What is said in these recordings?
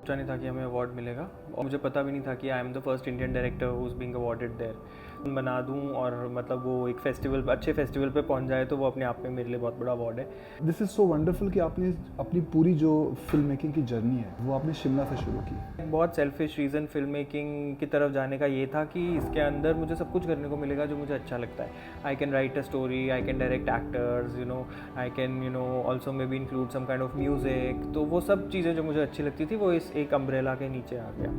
सोचा नहीं था कि हमें अवार्ड मिलेगा और मुझे पता भी नहीं था कि I am the first Indian director who is being awarded there. बना दूं और मतलब वो एक फेस्टिवल अच्छे फेस्टिवल पे पहुंच जाए तो वो अपने आप में मेरे लिए बहुत बड़ा अवार्ड है। दिस इज़ सो वंडरफुल कि आपने अपनी पूरी जो फिल्म मेकिंग की जर्नी है वो आपने शिमला से शुरू की। बहुत सेल्फिश रीज़न फिल्म मेकिंग की तरफ जाने का ये था कि इसके अंदर मुझे सब कुछ करने को मिलेगा जो मुझे अच्छा लगता है। I can write a story, I can direct actors, I can also may be include some kind of music. तो वो सब चीज़ें जो मुझे अच्छी लगती थी वो इस एक अम्ब्रेला के नीचे आ गया।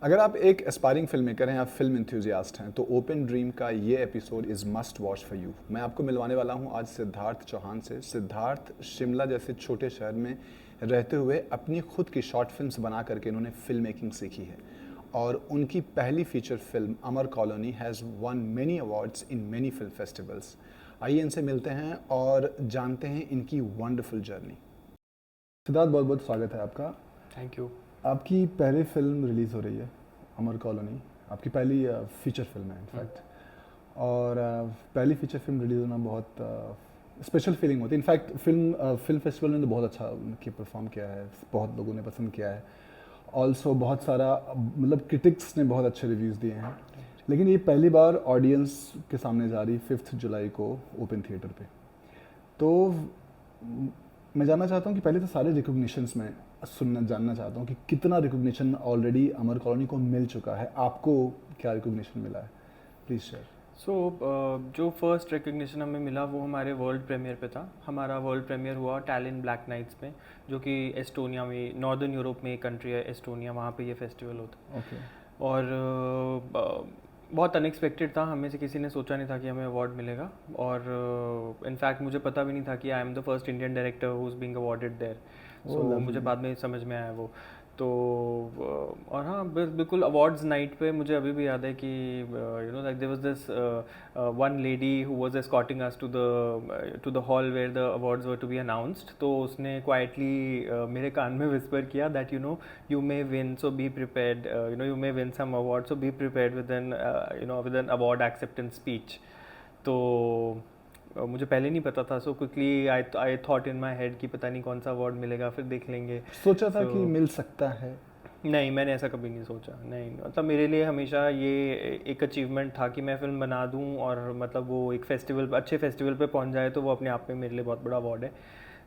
अगर आप एक एस्पायरिंग फिल्म मेकर हैं या फिल्म इंथ्यूजियास्ट हैं तो ओपन ड्रीम का ये episode is must watch for you. मैं आपको मिलवाने वाला हूँ आज सिद्धार्थ चौहान से। सिद्धार्थ शिमला जैसे छोटे शहर में रहते हुए अपनी खुद की शॉर्ट फिल्म्स बना करके इन्होंने फिल्म मेकिंग सीखी है और उनकी पहली feature film Amar colony has one many awards in many film festivals. आइए इनसे मिलते हैं और जानते हैं इनकी वंडरफुल जर्नी। सिद्धार्थ, बहुत बहुत स्वागत है आपका। Thank you. आपकी पहली फिल्म रिलीज़ हो रही है अमर कॉलोनी, आपकी पहली फीचर फिल्म है इनफैक्ट। और पहली फीचर फिल्म रिलीज़ होना बहुत स्पेशल फीलिंग होती है। इनफैक्ट फिल्म फेस्टिवल ने तो बहुत अच्छा उनकी परफॉर्म किया है, बहुत लोगों ने पसंद किया है। ऑल्सो बहुत सारा मतलब क्रिटिक्स ने बहुत अच्छे रिव्यूज़ दिए हैं। लेकिन ये पहली बार ऑडियंस के सामने जा रही 5 जुलाई को ओपन थिएटर पे। तो मैं जानना चाहता हूँ कि पहले तो सारे रिकॉग्निशंस में जानना चाहता हूँ कि कितना रिकॉग्निशन ऑलरेडी अमर कॉलोनी को मिल चुका है, आपको क्या रिकॉग्निशन मिला है, प्लीज़ शेयर। सो जो फर्स्ट रिकग्निशन हमें मिला वो हमारे वर्ल्ड प्रीमियर पे था। हमारा वर्ल्ड प्रीमियर हुआ टैलिन ब्लैक नाइट्स में, जो कि एस्टोनिया में, नॉर्दर्न यूरोप में एक कंट्री है एस्टोनिया, वहाँ पे ये फेस्टिवल होता है। ओके। और बहुत अनएक्सपेक्टेड था, हमें से किसी ने सोचा नहीं था कि हमें अवार्ड मिलेगा। और इनफैक्ट मुझे पता भी नहीं था कि I am the first Indian director who is being awarded there. So मुझे बाद में समझ में आया वो। तो और हाँ, बिल्कुल अवार्ड्स नाइट पे मुझे अभी भी याद है कि like there was this one lady who was escorting us to the hall where the awards were to be announced. तो उसने क्वाइटली मेरे कान में विस्पर किया that you may win, so be prepared, you may win some award, so be prepared with an award acceptance speech. तो मुझे पहले नहीं पता था। So quickly I thought in my head कि पता नहीं कौन सा अवार्ड मिलेगा, फिर देख लेंगे। सोचा था कि So, मिल सकता है? नहीं, मैंने ऐसा कभी नहीं सोचा। नहीं, मतलब मेरे लिए हमेशा ये एक अचीवमेंट था कि मैं फ़िल्म बना दूं और मतलब वो एक फेस्टिवल, अच्छे फेस्टिवल पे पहुंच जाए तो वो अपने आप में मेरे लिए बहुत बड़ा अवार्ड है।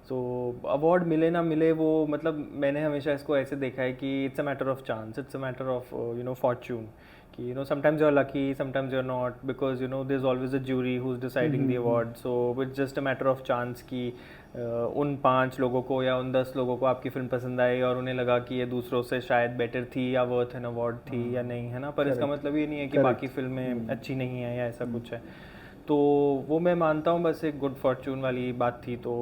सो अवार्ड मिले ना मिले वो, मतलब मैंने हमेशा इसको ऐसे देखा है कि it's a matter of chance, it's a matter of fortune. कि sometimes you are lucky, sometimes you are not, because there is always a jury who is deciding the award. So it's just a matter of chance कि उन 5 लोगों को या उन 10 लोगों को आपकी फिल्म पसंद आई और उन्हें लगा कि ये दूसरों से शायद बेटर थी या वर्थ एन अवार्ड थी या नहीं, है ना। पर इसका करेक्ट, मतलब ये नहीं है कि बाकी करेक्ट। फिल्में अच्छी नहीं है या ऐसा कुछ है। तो वो मैं मानता हूँ बस एक गुड फॉर्चून वाली बात थी। तो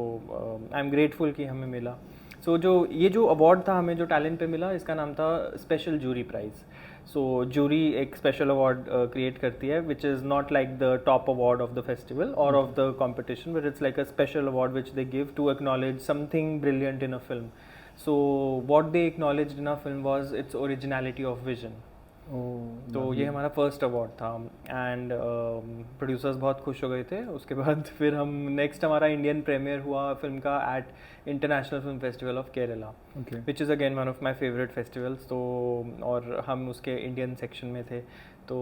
आई एम ग्रेटफुल कि हमें मिला। सो जो अवार्ड था हमें, जो टैलेंट पे मिला, इसका नाम था special jury prize. So jury एक स्पेशल अवार्ड क्रिएट करती है which is not like the top award of the festival और of the competition, but it's like a special award which they give to acknowledge something brilliant in a film. So what they acknowledge in a film was its originality of vision. तो ये हमारा first award था and producers बहुत खुश हो गए थे। उसके बाद फिर हम नेक्स्ट हमारा इंडियन प्रीमियर हुआ फिल्म का at international film festival of Kerala, okay. Which is again one of my favourite festivals. तो और हम उसके इंडियन सेक्शन में थे। तो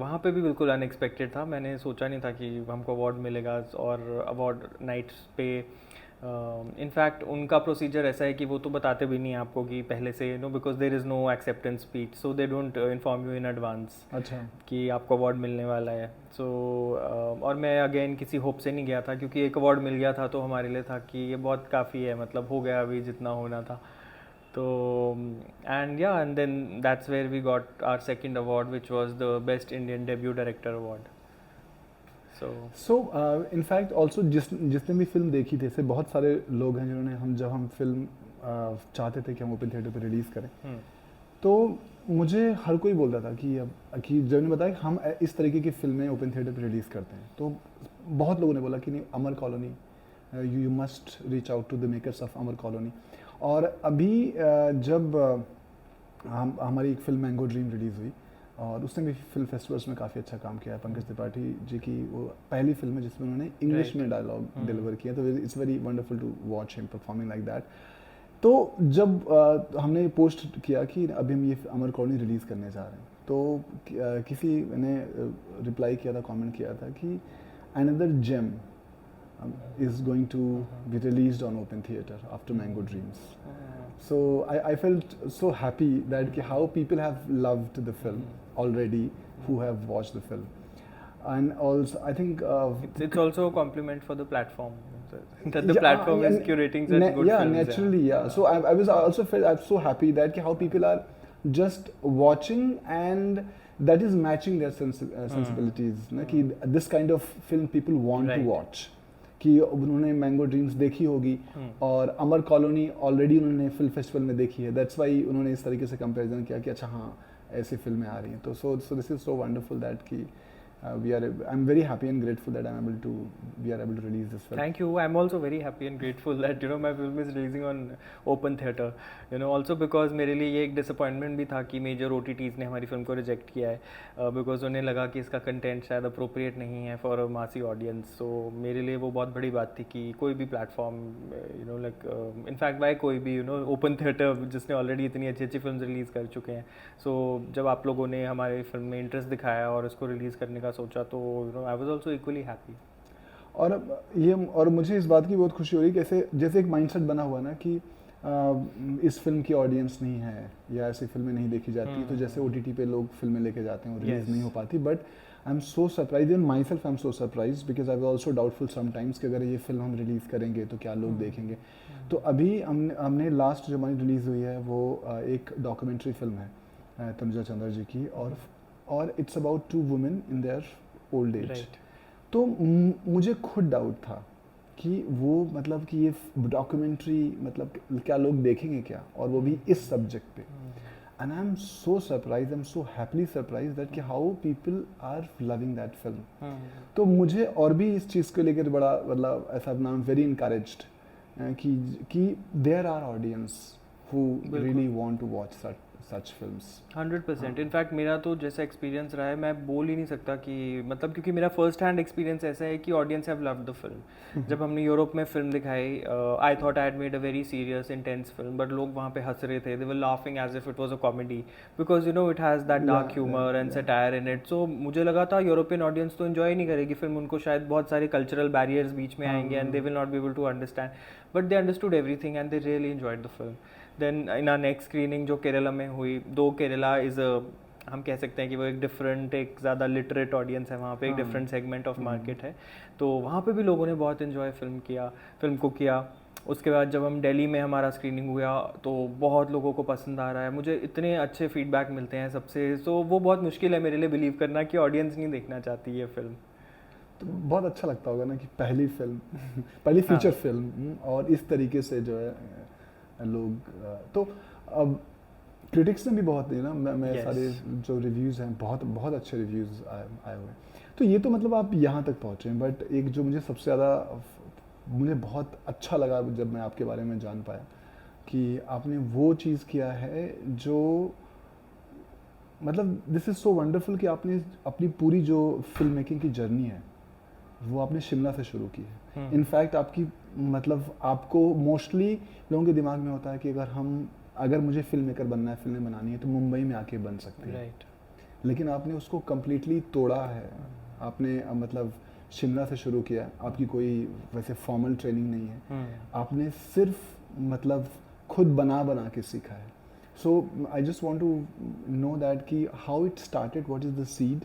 वहाँ पे भी बिल्कुल अनएक्सपेक्टेड था, मैंने सोचा नहीं था कि हमको अवार्ड मिलेगा। और अवार्ड नाइट्स पे इनफैक्ट उनका प्रोसीजर ऐसा है कि वो तो बताते भी नहीं हैं आपको कि पहले से, because there is no acceptance speech, so they don't inform you in advance अच्छा। कि आपको अवार्ड मिलने वाला है। सो और मैं अगेन किसी होप से नहीं गया था, क्योंकि एक अवार्ड मिल गया था तो हमारे लिए था कि ये बहुत काफ़ी है, मतलब हो गया अभी जितना होना था। तो and then that's where we got our second award which was the best Indian debut director award. So in fact also जिसने भी फिल्म देखी थी, ऐसे बहुत सारे लोग हैं जिन्होंने जब हम फिल्म चाहते थे कि हम ओपन थिएटर पर रिलीज़ करें, तो मुझे हर कोई बोलता था कि जब ने बताया कि हम इस तरीके की फिल्में ओपन थिएटर पर रिलीज़ करते हैं, तो बहुत लोगों ने बोला कि नहीं, Amar colony, you must reach out to the makers of Amar colony. और अभी जब हमारी एक फिल्म मैंगो ड्रीम रिलीज़ हुई, और उसने भी फिल्म फेस्टिवल्स में काफ़ी अच्छा काम किया है। पंकज त्रिपाठी जी की वो पहली फिल्म है जिसमें उन्होंने इंग्लिश में डायलॉग डिलीवर किया, तो it's very wonderful to watch him performing like that. तो जब हमने पोस्ट किया कि अभी हम ये अमर कॉलोनी रिलीज़ करने जा रहे हैं, तो किसी ने रिप्लाई किया था, कमेंट किया था कि another gem is going to be released on open theater after Mango Dreams. So I felt so happy that how people have loved the film already, who have watched the film. And also I think it's also a compliment for the platform that the platform is curating such good films. Naturally, yeah. So I was also felt I'm so happy that how people are just watching and that is matching their sensibilities. ना कि this kind of film people want to watch. कि उन्होंने mango dreams देखी होगी और अमर colony already उन्होंने film festival में देखी है, दैट्स वाई उन्होंने इस तरीके से कंपैरिजन किया कि अच्छा हाँ ऐसी फिल्में आ रही हैं। तो so this is so wonderful that कि I'm very happy and grateful that we are able to release this film. Thank you. I'm also very happy and grateful that my film is releasing on open theater. Also because मेरे लिए ये एक disappointment भी था कि major OTTs ने हमारी film को reject किया है because उन्हें लगा कि इसका content शायद appropriate नहीं है for a massy audience. So मेरे लिए वो बहुत बड़ी बात थी कि कोई भी platform in fact why कोई भी open theater जिसने already इतनी अच्छी फिल्म release कर चुके हैं. So जब आप लोगों ने हमारी फिल्म में interest दिखाया और उसको release करने का सोचा तो I was also equally happy. और मुझे इस बात की बहुत खुशी हो रही है जैसे एक माइंडसेट बना हुआ ना कि इस फिल्म की ऑडियंस नहीं है या ऐसी फिल्में नहीं देखी जाती, तो जैसे OTT पे लोग फिल्में लेके जाते हैं और रिलीज नहीं हो पाती, but I am so surprise in my self, I am so surprise because I was also doubtful sometimes कि अगर ये फिल्म हम रिलीज़ करेंगे तो क्या लोग देखेंगे। तो अभी हमने लास्ट जो हमारी रिलीज़ हुई है वो एक डॉक्यूमेंट्री फिल्म है तनुजा चंद्रा जी की, और it's about 2 women in their old age. तो मुझे खुद डाउट था कि वो मतलब कि ये डॉक्यूमेंट्री मतलब क्या लोग देखेंगे क्या, और वो भी इस सब्जेक्ट पे। And I am so surprise, I am so happily surprise that कि how people are loving that film. तो मुझे और भी इस चीज़ को लेकर बड़ा मतलब ऐसा अपना वेरी इनकरेज्ड कि there are audience who really want to watch such films 100%। In fact मेरा तो जैसा एक्सपीरियंस रहा है मैं बोल ही नहीं सकता कि मतलब क्योंकि मेरा फर्स्ट हैंड एक्सपीरियंस ऐसा है कि audience have loved the film. जब हमने यूरोप में फिल्म दिखाई I thought I had made a very serious intense film, but लोग वहाँ पे हंस रहे थे, they were laughing as if it was a comedy because it has that dark humour and satire in it. So मुझे लगा था European audience तो एंजॉय नहीं करेगी फिल्म, उनको शायद बहुत सारे कल्चरल बैरियर्स बीच में आएंगे and they will not be able to understand, but they understood everything and they really enjoyed the film. Then in our next screening जो केरला में हुई, दो केरला इज़ हम कह सकते हैं कि वो एक डिफरेंट, एक ज़्यादा लिटरेट ऑडियंस है वहाँ पे, एक डिफरेंट सेगमेंट ऑफ मार्केट है, तो वहाँ पे भी लोगों ने बहुत इन्जॉय फिल्म को किया। उसके बाद जब हम दिल्ली में हमारा स्क्रीनिंग हुआ तो बहुत लोगों को पसंद आ रहा है, मुझे इतने अच्छे फीडबैक मिलते हैं सबसे, तो वो बहुत मुश्किल है मेरे लिए बिलीव करना कि ऑडियंस नहीं देखना चाहती ये फिल्म। तो बहुत अच्छा लगता होगा ना कि पहली फिल्म पहली फीचर फिल्म और इस तरीके से जो है लोग, तो अब क्रिटिक्स ने भी बहुत दिए ना, मैं सारे जो रिव्यूज़ हैं बहुत अच्छे रिव्यूज़ आए हुए हैं। तो ये तो मतलब आप यहाँ तक पहुँचे हैं, बट एक जो मुझे सबसे ज़्यादा मुझे बहुत अच्छा लगा जब मैं आपके बारे में जान पाया कि आपने वो चीज़ किया है जो मतलब दिस इज़ सो वंडरफुल कि आपने अपनी पूरी जो फिल्म मेकिंग की जर्नी है वो आपने शिमला से शुरू की है। इनफैक्ट आपकी मतलब आपको मोस्टली लोगों के दिमाग में होता है कि अगर मुझे फिल्म मेकर बनना है, फिल्में बनानी है तो मुंबई में आके बन सकते हैं, लेकिन आपने उसको कम्प्लीटली तोड़ा है। आपने मतलब शिमला से शुरू किया, आपकी कोई वैसे फॉर्मल ट्रेनिंग नहीं है, आपने सिर्फ मतलब खुद बना के सीखा है। So I just want to know that कि how it started, what is the seed,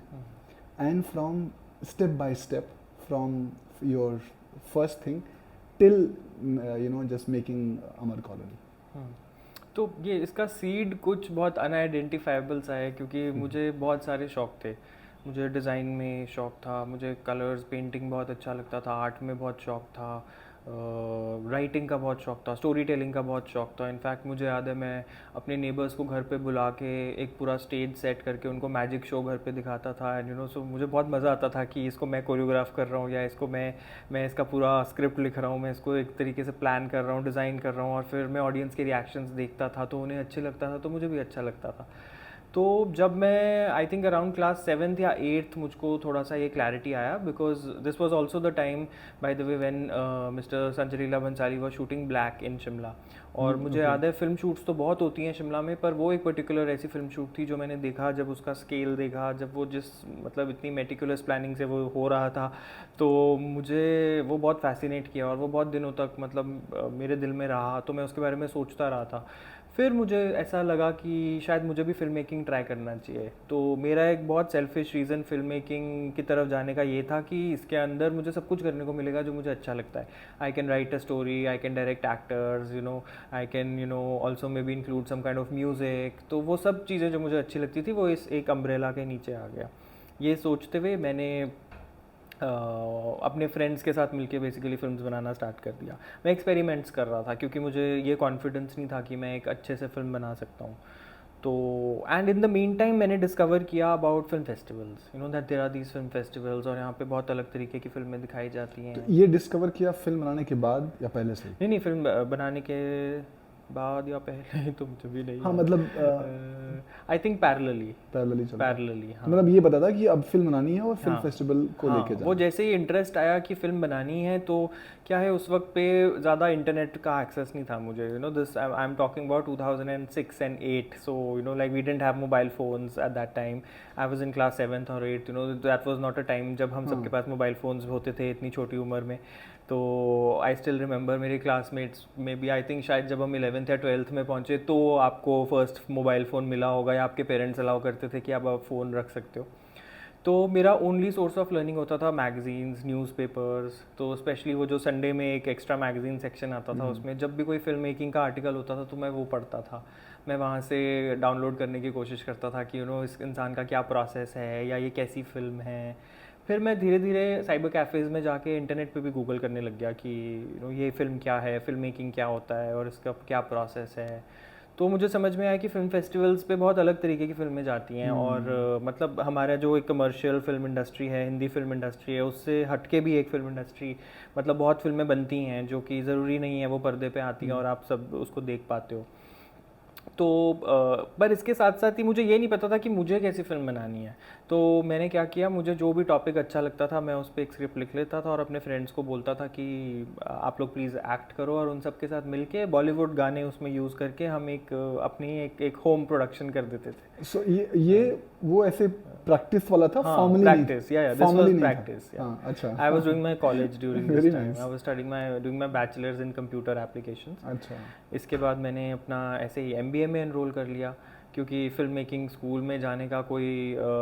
and from step by step from your first thing till just making Amar colony. तो ये इसका सीड कुछ बहुत अनआइडेंटिफाइबल सा है, क्योंकि मुझे बहुत सारे शौक थे। मुझे डिज़ाइन में शौक था, मुझे कलर्स पेंटिंग बहुत अच्छा लगता था, आर्ट में बहुत शौक था, राइटिंग का बहुत शौक था, स्टोरी टेलिंग का बहुत शौक था। इनफैक्ट मुझे याद है मैं अपने नेबर्स को घर पे बुला के एक पूरा स्टेज सेट करके उनको मैजिक शो घर पे दिखाता था, एंड सो मुझे बहुत मज़ा आता था कि इसको मैं कोरियोग्राफ कर रहा हूँ या इसको मैं इसका पूरा स्क्रिप्ट लिख रहा हूँ, मैं इसको एक तरीके से प्लान कर रहा हूँ, डिज़ाइन कर रहा हूँ, और फिर मैं ऑडियंस के रिएक्शंस देखता था तो उन्हें अच्छे लगता था तो मुझे भी अच्छा लगता था। तो जब मैं I think around class 7th या 8th मुझको थोड़ा सा ये क्लैरिटी आया, because this was also the time by the way when mister Sanjay Leela Bhansali was shooting black इन शिमला। और मुझे याद है फिल्म शूट्स तो बहुत होती हैं शिमला में, पर वो एक पर्टिकुलर ऐसी फिल्म शूट थी जो मैंने देखा, जब उसका स्केल देखा, जब वो जिस मतलब इतनी मेटिकुलस प्लानिंग से वो हो रहा था, तो मुझे वो बहुत फैसिनेट किया और वो बहुत दिनों तक मतलब मेरे दिल में रहा। तो मैं उसके बारे में सोचता रहा था। फिर मुझे ऐसा लगा कि शायद मुझे भी फिल्म मेकिंग ट्राई करना चाहिए। तो मेरा एक बहुत सेल्फिश रीज़न फिल्म मेकिंग की तरफ जाने का ये था कि इसके अंदर मुझे सब कुछ करने को मिलेगा जो मुझे अच्छा लगता है। I can write a story, I can direct actors, I can also may be include some kind of music. तो वो सब चीज़ें जो मुझे अच्छी लगती थी वो इस एक अम्ब्रेला के नीचे आ गया। ये सोचते हुए मैंने अपने फ्रेंड्स के साथ मिलके बेसिकली फिल्म्स बनाना स्टार्ट कर दिया। मैं एक्सपेरिमेंट्स कर रहा था क्योंकि मुझे ये कॉन्फिडेंस नहीं था कि मैं एक अच्छे से फिल्म बना सकता हूँ। तो and in the mean time मैंने डिस्कवर किया about film festivals, that there are these film festivals, और यहाँ पे बहुत अलग तरीके की फिल्में दिखाई जाती हैं। तो ये डिस्कवर किया फिल्म बनाने के बाद या पहले से? नहीं नहीं, फिल्म बनाने के बाद या पहले तो मुझे भी नहीं हाँ याद। मतलब आई थिंक पैरेलली पैरेलली चल रहा है। पैरेलली, हाँ। मतलब ये पता था कि अब फिल्म बनानी है और फिल्म हाँ, फेस्टिवल को हाँ, लेके वो जाना। जैसे ही इंटरेस्ट आया कि फिल्म बनानी है, तो क्या है उस वक्त पे ज़्यादा इंटरनेट का एक्सेस नहीं था मुझे। This I am talking about 2006 and 8, so like we didn't have mobile phones at that time. I was in class 7th or 8th, that was not a time जब हम सबके पास मोबाइल फोन्स होते थे इतनी छोटी उम्र में। तो आई स्टिल रिमेंबर मेरे क्लासमेट्स में भी आई थिंक शायद जब हम 11th या 12th में पहुँचे तो आपको फर्स्ट मोबाइल फ़ोन मिला होगा, या आपके पेरेंट्स अलाउ करते थे कि आप फ़ोन रख सकते हो। तो मेरा ओनली सोर्स ऑफ लर्निंग होता था मैगजीन्स, न्यूज़पेपर्स। तो स्पेशली वो जो संडे में एक एक्स्ट्रा मैगजीन सेक्शन आता था, उसमें जब भी कोई फिल्म मेकिंग का आर्टिकल होता था तो मैं वो पढ़ता था। मैं वहाँ से डाउनलोड करने की कोशिश करता था कि इस इंसान का क्या प्रोसेस है या ये कैसी फ़िल्म है। फिर मैं धीरे धीरे साइबर कैफ़ेज़ में जाके इंटरनेट पे भी गूगल करने लग गया कि ये फ़िल्म क्या है, फ़िल्म मेकिंग क्या होता है और इसका क्या प्रोसेस है। तो मुझे समझ में आया कि फ़िल्म फेस्टिवल्स पे बहुत अलग तरीके की फ़िल्में जाती हैं, और मतलब हमारा जो एक कमर्शियल फ़िल्म इंडस्ट्री है, हिंदी फ़िल्म इंडस्ट्री है, उससे हटके भी एक फ़िल्म इंडस्ट्री, मतलब बहुत फ़िल्में बनती हैं जो कि ज़रूरी नहीं है वो पर्दे पे आती हैं और आप सब उसको देख पाते हो। तो पर इसके साथ साथ ही मुझे ये नहीं पता था कि मुझे कैसी फ़िल्म बनानी है। तो मैंने क्या किया, मुझे जो भी टॉपिक अच्छा लगता था मैं उस पर एक स्क्रिप्ट लिख लेता था और अपने फ्रेंड्स को बोलता था कि आप लोग प्लीज़ एक्ट करो, और उन सब के साथ मिलके बॉलीवुड गाने उसमें यूज़ करके हम एक अपनी एक होम प्रोडक्शन कर देते थे। सो ये वो ऐसे प्रैक्टिस वाला था, हाँ, formally practice, yeah, this was practice, yeah. हाँ, अच्छा। I was doing my college during this Very time. nice. I was doing my bachelor's in computer applications. अच्छा। इसके बाद मैंने अपना ऐसे ही MBA में एनरोल कर लिया, क्योंकि फिल्म मेकिंग स्कूल में जाने का कोई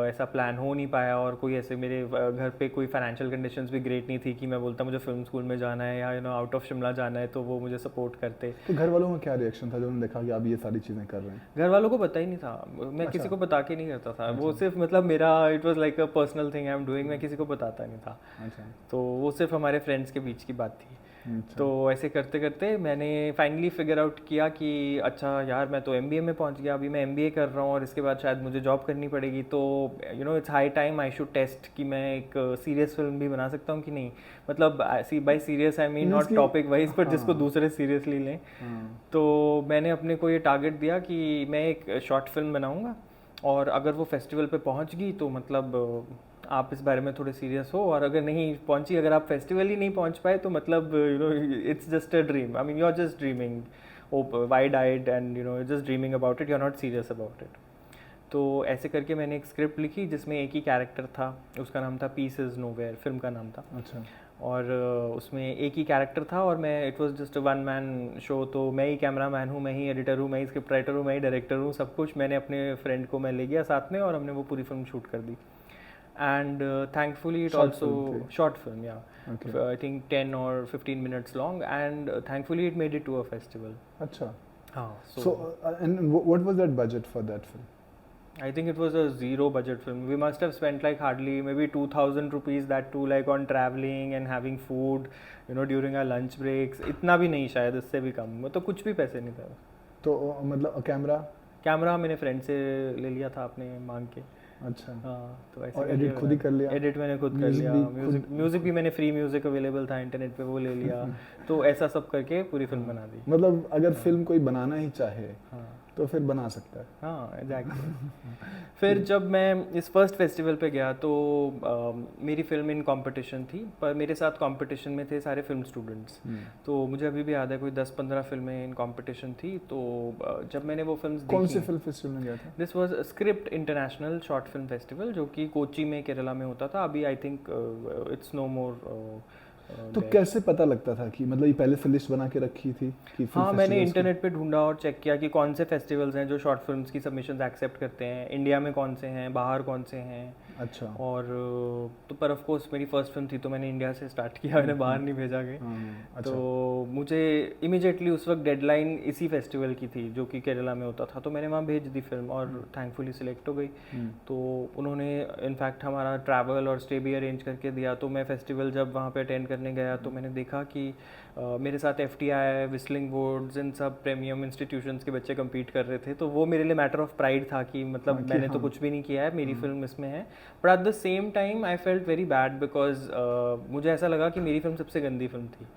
ऐसा प्लान हो नहीं पाया, और कोई ऐसे मेरे घर पे कोई फाइनेंशियल कंडीशंस भी ग्रेट नहीं थी कि मैं बोलता मुझे फिल्म स्कूल में जाना है या आउट ऑफ शिमला जाना है तो वो मुझे सपोर्ट करते। तो घर वालों का क्या रिएक्शन था जब उन्होंने देखा कि आप ये सारी चीज़ें कर रहे हैं? घर वालों को पता ही नहीं था, मैं किसी को बता के नहीं करता था। वो सिर्फ मतलब मेरा it was like a personal thing I am doing, मैं किसी को बताता नहीं था। अच्छा। तो वो सिर्फ हमारे फ्रेंड्स के बीच की बात थी। तो ऐसे करते करते मैंने फाइनली फिगर आउट किया कि अच्छा यार, मैं तो MBA में पहुंच गया, अभी मैं MBA कर रहा हूँ और इसके बाद शायद मुझे जॉब करनी पड़ेगी। तो it's high time I should test कि मैं एक सीरियस फिल्म भी बना सकता हूँ कि नहीं। मतलब by serious I mean not topic wise, पर जिसको दूसरे सीरियसली लें। तो मैंने अपने को ये टारगेट दिया कि मैं एक शॉर्ट फिल्म बनाऊँगा, और अगर वो फेस्टिवल पे पहुंच गई तो मतलब आप इस बारे में थोड़े सीरियस हो, और अगर नहीं पहुंची, अगर आप फेस्टिवल ही नहीं पहुंच पाए तो मतलब it's just a dream, I mean you are just dreaming wide eyed and just dreaming about it, you are not serious about it. तो ऐसे करके मैंने एक स्क्रिप्ट लिखी जिसमें एक ही कैरेक्टर था, उसका नाम था पीस इज़ नोवेयर, फिल्म का नाम था। अच्छा। और उसमें एक ही कैरेक्टर था, और मैं it was just one man show. तो मैं ही कैमरा मैन हूँ, मैं ही एडिटर हूँ, मैं ही स्क्रिप्ट राइटर हूँ, मैं ही डायरेक्टर हूँ, सब कुछ। मैंने अपने फ्रेंड को मैं ले गया साथ में और हमने वो पूरी फिल्म शूट कर दी। And thankfully it Short also film थी। short film, yeah. Okay. I think 10 or 15 minutes long, and thankfully it made it to a festival. अच्छा। हाँ, So and what was that budget for that film? I think it was a zero budget film. We must have spent like hardly maybe 2,000 rupees, that too like on traveling and having food, during our lunch breaks. इतना भी नहीं, शायद इससे भी कम, मतलब कुछ भी पैसे नहीं था। तो मतलब कैमरा मैंने फ्रेंड से ले लिया था अपने मांग के। अच्छा। हाँ, तो ऐसे और एडिट खुद ही कर लिया? एडिट मैंने खुद कर लिया, म्यूजिक भी मैंने फ्री म्यूजिक अवेलेबल था इंटरनेट पे, वो ले लिया। तो ऐसा सब करके पूरी फिल्म बना दी। मतलब अगर फिल्म कोई बनाना ही चाहे, हाँ, तो फिर बना सकता है। हाँ एग्जैक्टली। फिर जब मैं इस फर्स्ट फेस्टिवल पे गया तो मेरी फिल्म इन कंपटीशन थी, पर मेरे साथ कंपटीशन में थे सारे फिल्म स्टूडेंट्स। तो मुझे अभी भी याद है कोई 10-15 फिल्में इन कंपटीशन थी। तो जब मैंने वो फिल्म्स देखी, कौन से फिल्म फेस्टिवल में गया था? This was script international short film festival, जो कि कोची में केरला में होता था। अभी आई थिंक इट्स नो मोर। तो कैसे पता लगता था कि मतलब ये पहले से लिस्ट बना के रखी थी कि हाँ, मैंने इंटरनेट पे ढूंढा और चेक किया कि कौन से फेस्टिवल्स हैं जो शॉर्ट फिल्म्स की सबमिशंस एक्सेप्ट करते हैं, इंडिया में कौन से हैं, बाहर कौन से हैं। अच्छा। और तो पर ऑफ कोर्स मेरी फर्स्ट फिल्म थी तो मैंने इंडिया से स्टार्ट किया, मैंने बाहर नहीं भेजा गए। अच्छा। तो मुझे इमीडिएटली उस वक्त डेडलाइन इसी फेस्टिवल की थी जो कि केरला में होता था, तो मैंने वहाँ भेज दी फिल्म और थैंकफुली सिलेक्ट हो गई। तो उन्होंने इनफैक्ट हमारा ट्रैवल और स्टे भी अरेंज करके दिया। तो मैं फेस्टिवल जब वहाँ पे अटेंड करने गया तो मैंने देखा कि मेरे साथ FTI, विस्लिंग वुड्स, इन सब प्रीमियम इंस्टीट्यूशंस के बच्चे compete कर रहे थे। तो वो मेरे लिए मैटर ऑफ प्राइड था कि मतलब मैंने तो कुछ भी नहीं किया है, मेरी फिल्म इसमें है। But at the same time I felt very bad because मुझे ऐसा लगा कि मेरी फिल्म सबसे गंदी फिल्म थी।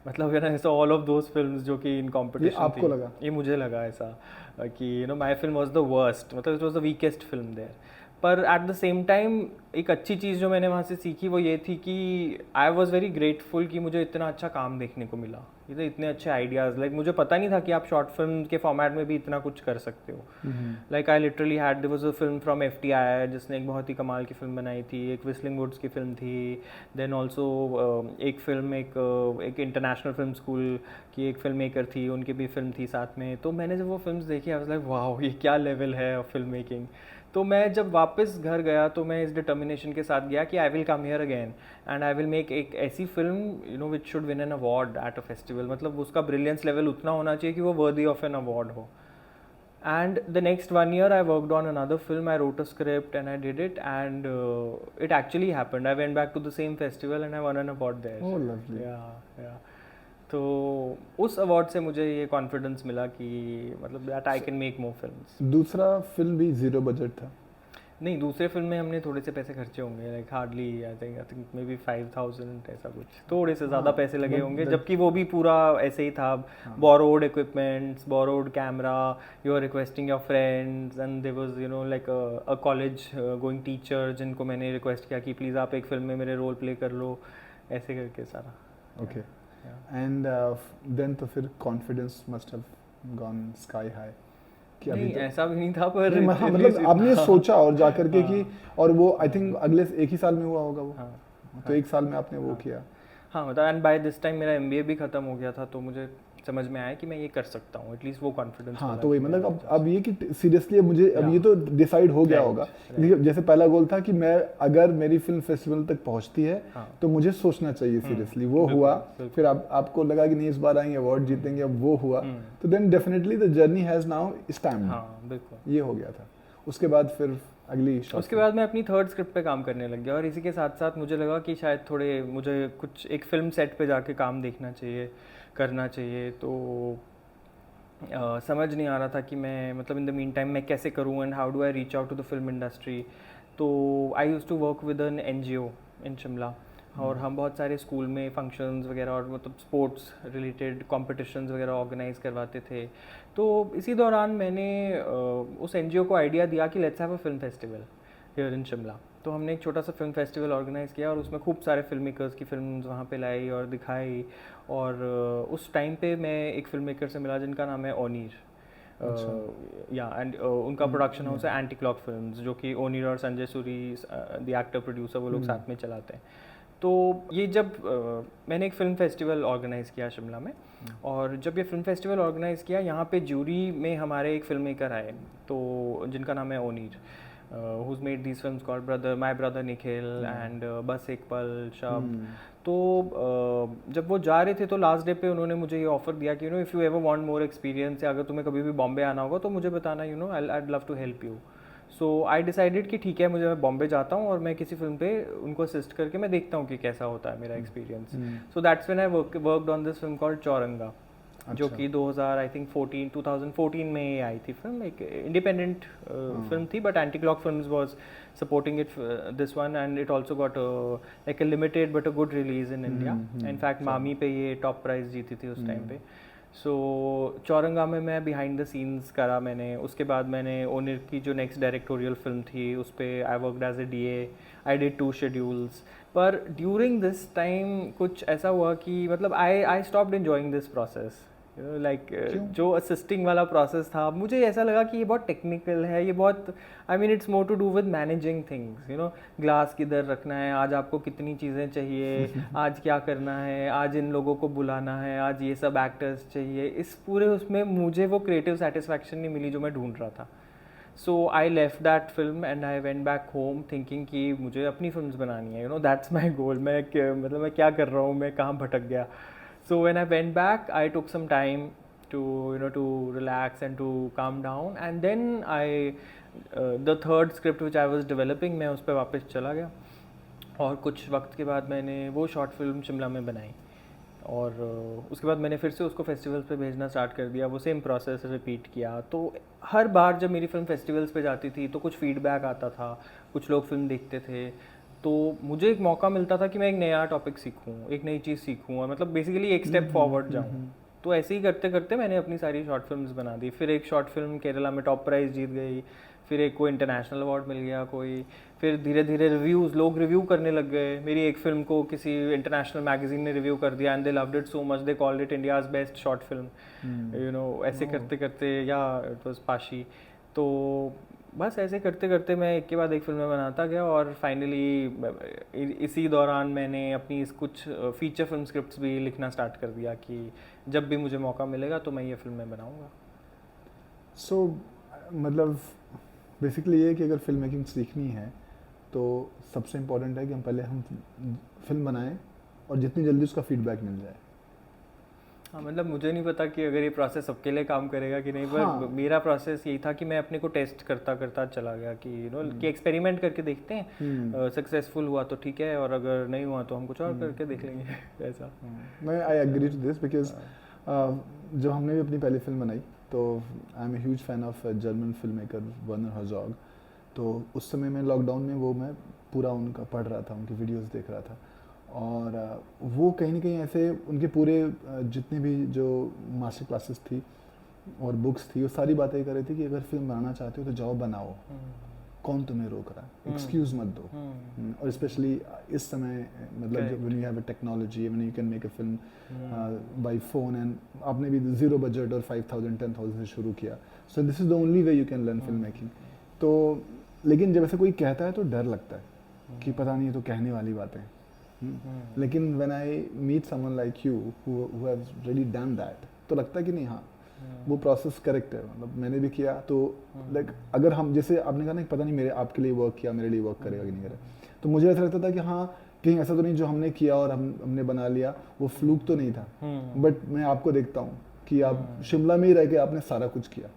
मतलब यू नो ऐसा ऑल ऑफ दोज फिल्म्स जो कि इन कॉम्पिटिशन आपको लगा? ये मुझे लगा ऐसा कि you know my film was the worst, मतलब it was the weakest film there. पर एट द सेम टाइम एक अच्छी चीज़ जो मैंने वहाँ से सीखी वो ये थी कि आई वॉज़ वेरी ग्रेटफुल कि मुझे इतना अच्छा काम देखने को मिला, ये इतने अच्छे आइडियाज़। लाइक मुझे पता नहीं था कि आप शॉर्ट फिल्म के फॉर्मेट में भी इतना कुछ कर सकते हो। Like I literally had, there was a film from FTI जिसने एक बहुत ही कमाल की फिल्म बनाई थी, एक विस्लिंग वुड्स की फिल्म थी, देन ऑल्सो एक फिल्म एक इंटरनेशनल फिल्म स्कूल की एक फिल्म मेकर थी, उनकी भी फिल्म थी साथ में। तो मैंने जब वो फिल्म देखी आई वाज लाइक वाओ, ये क्या लेवल है ऑफ फिल्म मेकिंग। तो मैं जब वापस घर गया तो मैं इस डिटर्मिनेशन के साथ गया कि I will come here again and I will make एक ऐसी film you know which should win an award at a festival. मतलब उसका ब्रिलियंस लेवल उतना होना चाहिए कि वो वर्दी ऑफ एन अवार्ड हो। And the next 1 year I worked on another film, I wrote a script and I did it, and it actually happened. I went back to the same festival and I won an award there. Oh lovely. Yeah. तो उस award से मुझे ये confidence मिला कि मतलब that I can make more films. दूसरा film भी 0 बजट था? नहीं, दूसरे फिल्म में हमने थोड़े से पैसे खर्चे होंगे, like hardly I think may be 5,000 ऐसा कुछ, थोड़े से ज़्यादा पैसे लगे होंगे, जबकि वो भी पूरा ऐसे ही था, borrowed equipments, borrowed camera, you are requesting your friends and there was you know like a college going teacher जिनको मैंने रिक्वेस्ट किया कि प्लीज़ आप एक फिल्म में मेरे रोल प्ले कर लो, ऐसे करके सारा। ओके। एंड देन तो फिर confidence must have gone sky high कि अभी नहीं तो ऐसा भी नहीं था, पर हाँ, मतलब आपने सोचा और जा करके कि, और वो आई थिंक अगले एक ही साल में हुआ होगा वो। तो एक साल में आपने वो किया। हाँ मतलब एंड बाय दिस टाइम मेरा MBA भी खत्म हो गया था, तो मुझे समझ में आया कि मैं ये कर सकता हूँ, एटलीस्ट वो कॉन्फिडेंस। हाँ तो वही मतलब अब ये कि सीरियसली मुझे अब ये तो डिसाइड हो गया होगा। जैसे पहला गोल था कि मैं अगर मेरी फिल्म फेस्टिवल तक पहुंचती है तो मुझे सोचना चाहिए सीरियसली, वो हुआ। फिर आपको लगा कि नहीं इस बार आएंगे अवार्ड जीतेंगे, अब वो हुआ, तो then definitely the journey has now stamped. हाँ बिल्कुल, ये हो गया था। उसके बाद फिर उसके बाद मैं अपनी थर्ड स्क्रिप्ट पे काम करने लग गया, और इसी के साथ साथ मुझे लगा कि शायद थोड़े मुझे कुछ एक फिल्म सेट पे जाके काम देखना चाहिए, करना चाहिए। तो समझ नहीं आ रहा था कि मैं मतलब इन द मीन टाइम मैं कैसे करूँ and how do I reach out to the film industry. तो I used to work with an NGO in Shimla, और हम बहुत सारे स्कूल में फंक्शंस वगैरह और मतलब स्पोर्ट्स रिलेटेड कॉम्पिटिशन्स वगैरह ऑर्गेनाइज करवाते थे। तो इसी दौरान मैंने उस NGO को आइडिया दिया कि let's have a film festival here in Shimla. तो हमने एक छोटा सा फिल्म फेस्टिवल ऑर्गेनाइज़ किया और उसमें खूब सारे फिल्म मेकर्स की फिल्म वहाँ पे लाई और दिखाई। और उस टाइम पे मैं एक फिल्म मेकर से मिला जिनका नाम है ओनीर। या एंड उनका प्रोडक्शन हाउस है एंटी क्लॉक फिल्म्स, जो कि ओनीर और Sanjay Suri the actor producer वो लोग साथ में चलाते हैं। तो ये जब मैंने एक फ़िल्म फेस्टिवल ऑर्गेनाइज़ किया शिमला में, और जब ये फिल्म फेस्टिवल ऑर्गेनाइज़ किया यहाँ पे ज्यूरी में हमारे एक फिल्म मेकर आए, तो जिनका नाम है Onir, who's made these films called My Brother Nikhil and बस एक पल, शब्द। तो जब वो जा रहे थे तो लास्ट डे पे उन्होंने मुझे ये ऑफर दिया कि you know if you ever want more experience, या अगर तुम्हें कभी भी बॉम्बे आना होगा तो मुझे बताना, you know I'd love to help you। So I decided कि ठीक है, मैं बॉम्बे जाता हूँ और मैं किसी फिल्म पे उनको असिस्ट करके मैं देखता हूँ कि कैसा होता है मेरा experience. So that's when I worked on this film called Chauranga, जो कि 2014 में ये आई थी फिल्म, एक इंडिपेंडेंट फिल्म थी, but anti clock films was supporting it this one, and it also got like a limited but a good release in India. In fact MAMI पे ये टॉप प्राइज जीती थी उस टाइम पे। सो चौरंगा में मैं बिहाइंड द सीन्स करा मैंने, उसके बाद मैंने ओनिर की जो नेक्स्ट डायरेक्टोरियल फिल्म थी उस पर I worked as a DA, I did 2 schedules. पर ड्यूरिंग दिस टाइम कुछ ऐसा हुआ कि मतलब I stopped enjoying this process, like क्यों? जो असिस्टिंग वाला प्रोसेस था मुझे ऐसा लगा कि ये बहुत टेक्निकल है, ये बहुत I mean it's more to do with managing things, glass किधर रखना है, आज आपको कितनी चीज़ें चाहिए, आज क्या करना है, आज इन लोगों को बुलाना है, आज ये सब एक्टर्स चाहिए, इस पूरे उसमें मुझे वो क्रिएटिव सेटिस्फैक्शन नहीं मिली जो मैं ढूंढ रहा था। So I left that film and I went back home thinking कि मुझे अपनी फिल्म्स बनानी है, दैट्स माई गोल। मतलब मैं क्या कर रहा हूँ, मैं कहाँ भटक गया। So when I went back, I took some time to to relax and to calm down, and then the third script which I was developing, मैं उस पर वापस चला गया और कुछ वक्त के बाद मैंने वो शॉर्ट फिल्म शिमला में बनाई और उसके बाद मैंने फिर से उसको फेस्टिवल्स पे भेजना स्टार्ट कर दिया, वो सेम प्रोसेस रिपीट किया। तो हर बार जब मेरी फिल्म फेस्टिवल्स पे जाती थी तो कुछ फीडबैक आता था, कुछ लोग फिल्म देखते थे, तो मुझे एक मौका मिलता था कि मैं एक नया टॉपिक सीखूं, एक नई चीज़ सीखूं और मतलब बेसिकली एक स्टेप फॉरवर्ड जाऊं। तो ऐसे ही करते करते मैंने अपनी सारी शॉर्ट फिल्म्स बना दी। फिर एक शॉर्ट फिल्म केरला में टॉप प्राइज़ जीत गई, फिर एक को इंटरनेशनल अवार्ड मिल गया कोई, फिर धीरे धीरे लोग रिव्यू करने लग गए। मेरी एक फिल्म को किसी इंटरनेशनल मैगजीन ने रिव्यू कर दिया and they loved it so much, they called it India's best short film. ऐसे करते करते या इट वाज पाशी। तो बस ऐसे करते करते मैं एक के बाद एक फिल्में बनाता गया और फाइनली इसी दौरान मैंने अपनी कुछ फीचर फिल्म स्क्रिप्ट्स भी लिखना स्टार्ट कर दिया कि जब भी मुझे मौका मिलेगा तो मैं ये फिल्में बनाऊंगा। सो मतलब बेसिकली ये कि अगर फिल्म मेकिंग सीखनी है तो सबसे इम्पोर्टेंट है कि हम फिल्म बनाएं और जितनी जल्दी उसका फीडबैक मिल जाए। हाँ, मतलब मुझे नहीं पता कि अगर ये प्रोसेस सबके लिए काम करेगा कि नहीं, पर हाँ। मेरा प्रोसेस यही था कि मैं अपने को टेस्ट करता करता चला गया कि कि एक्सपेरिमेंट करके देखते हैं, सक्सेसफुल हुआ तो ठीक है और अगर नहीं हुआ तो हम कुछ और करके देख लेंगे ऐसा। मैं I agree to this because जब हमने भी अपनी पहली फिल्म बनाई तो I am a huge fan of German film maker Werner Herzog. तो उस समय में लॉकडाउन में मैं पूरा उनका पढ़ रहा था, उनकी वीडियोस देख रहा था और वो कहीं ना कहीं ऐसे उनके पूरे जितने भी जो मास्टर क्लासेस थी और बुक्स थी वो सारी बातें कर रही थी कि अगर फिल्म बनाना चाहते हो तो जाओ बनाओ, कौन तुम्हें रोक रहा है, एक्सक्यूज़ मत दो। और स्पेशली इस समय मतलब जब when you have a technology, when you can make a film bye phone and आपने भी 0 बजट और 5,000 10,000 से शुरू किया, so this is the only way you can learn film making. तो लेकिन जब ऐसे कोई कहता है तो डर लगता है कि पता नहीं ये तो कहने वाली बातें। लेकिन when I meet someone like you who have really done that तो लगता है कि नहीं हाँ वो प्रोसेस करेक्ट है, मतलब मैंने भी किया। तो लाइक अगर हम जैसे आपने कहा ना पता नहीं मेरे आपके लिए वर्क किया, मेरे लिए वर्क करेगा कि नहीं करेगा, तो मुझे ऐसा लगता था कि हाँ कहीं ऐसा तो नहीं जो हमने किया और हमने बना लिया वो फ्लूक तो नहीं था। बट मैं आपको देखता हूँ कि आप शिमला में ही रह के आपने सारा कुछ किया,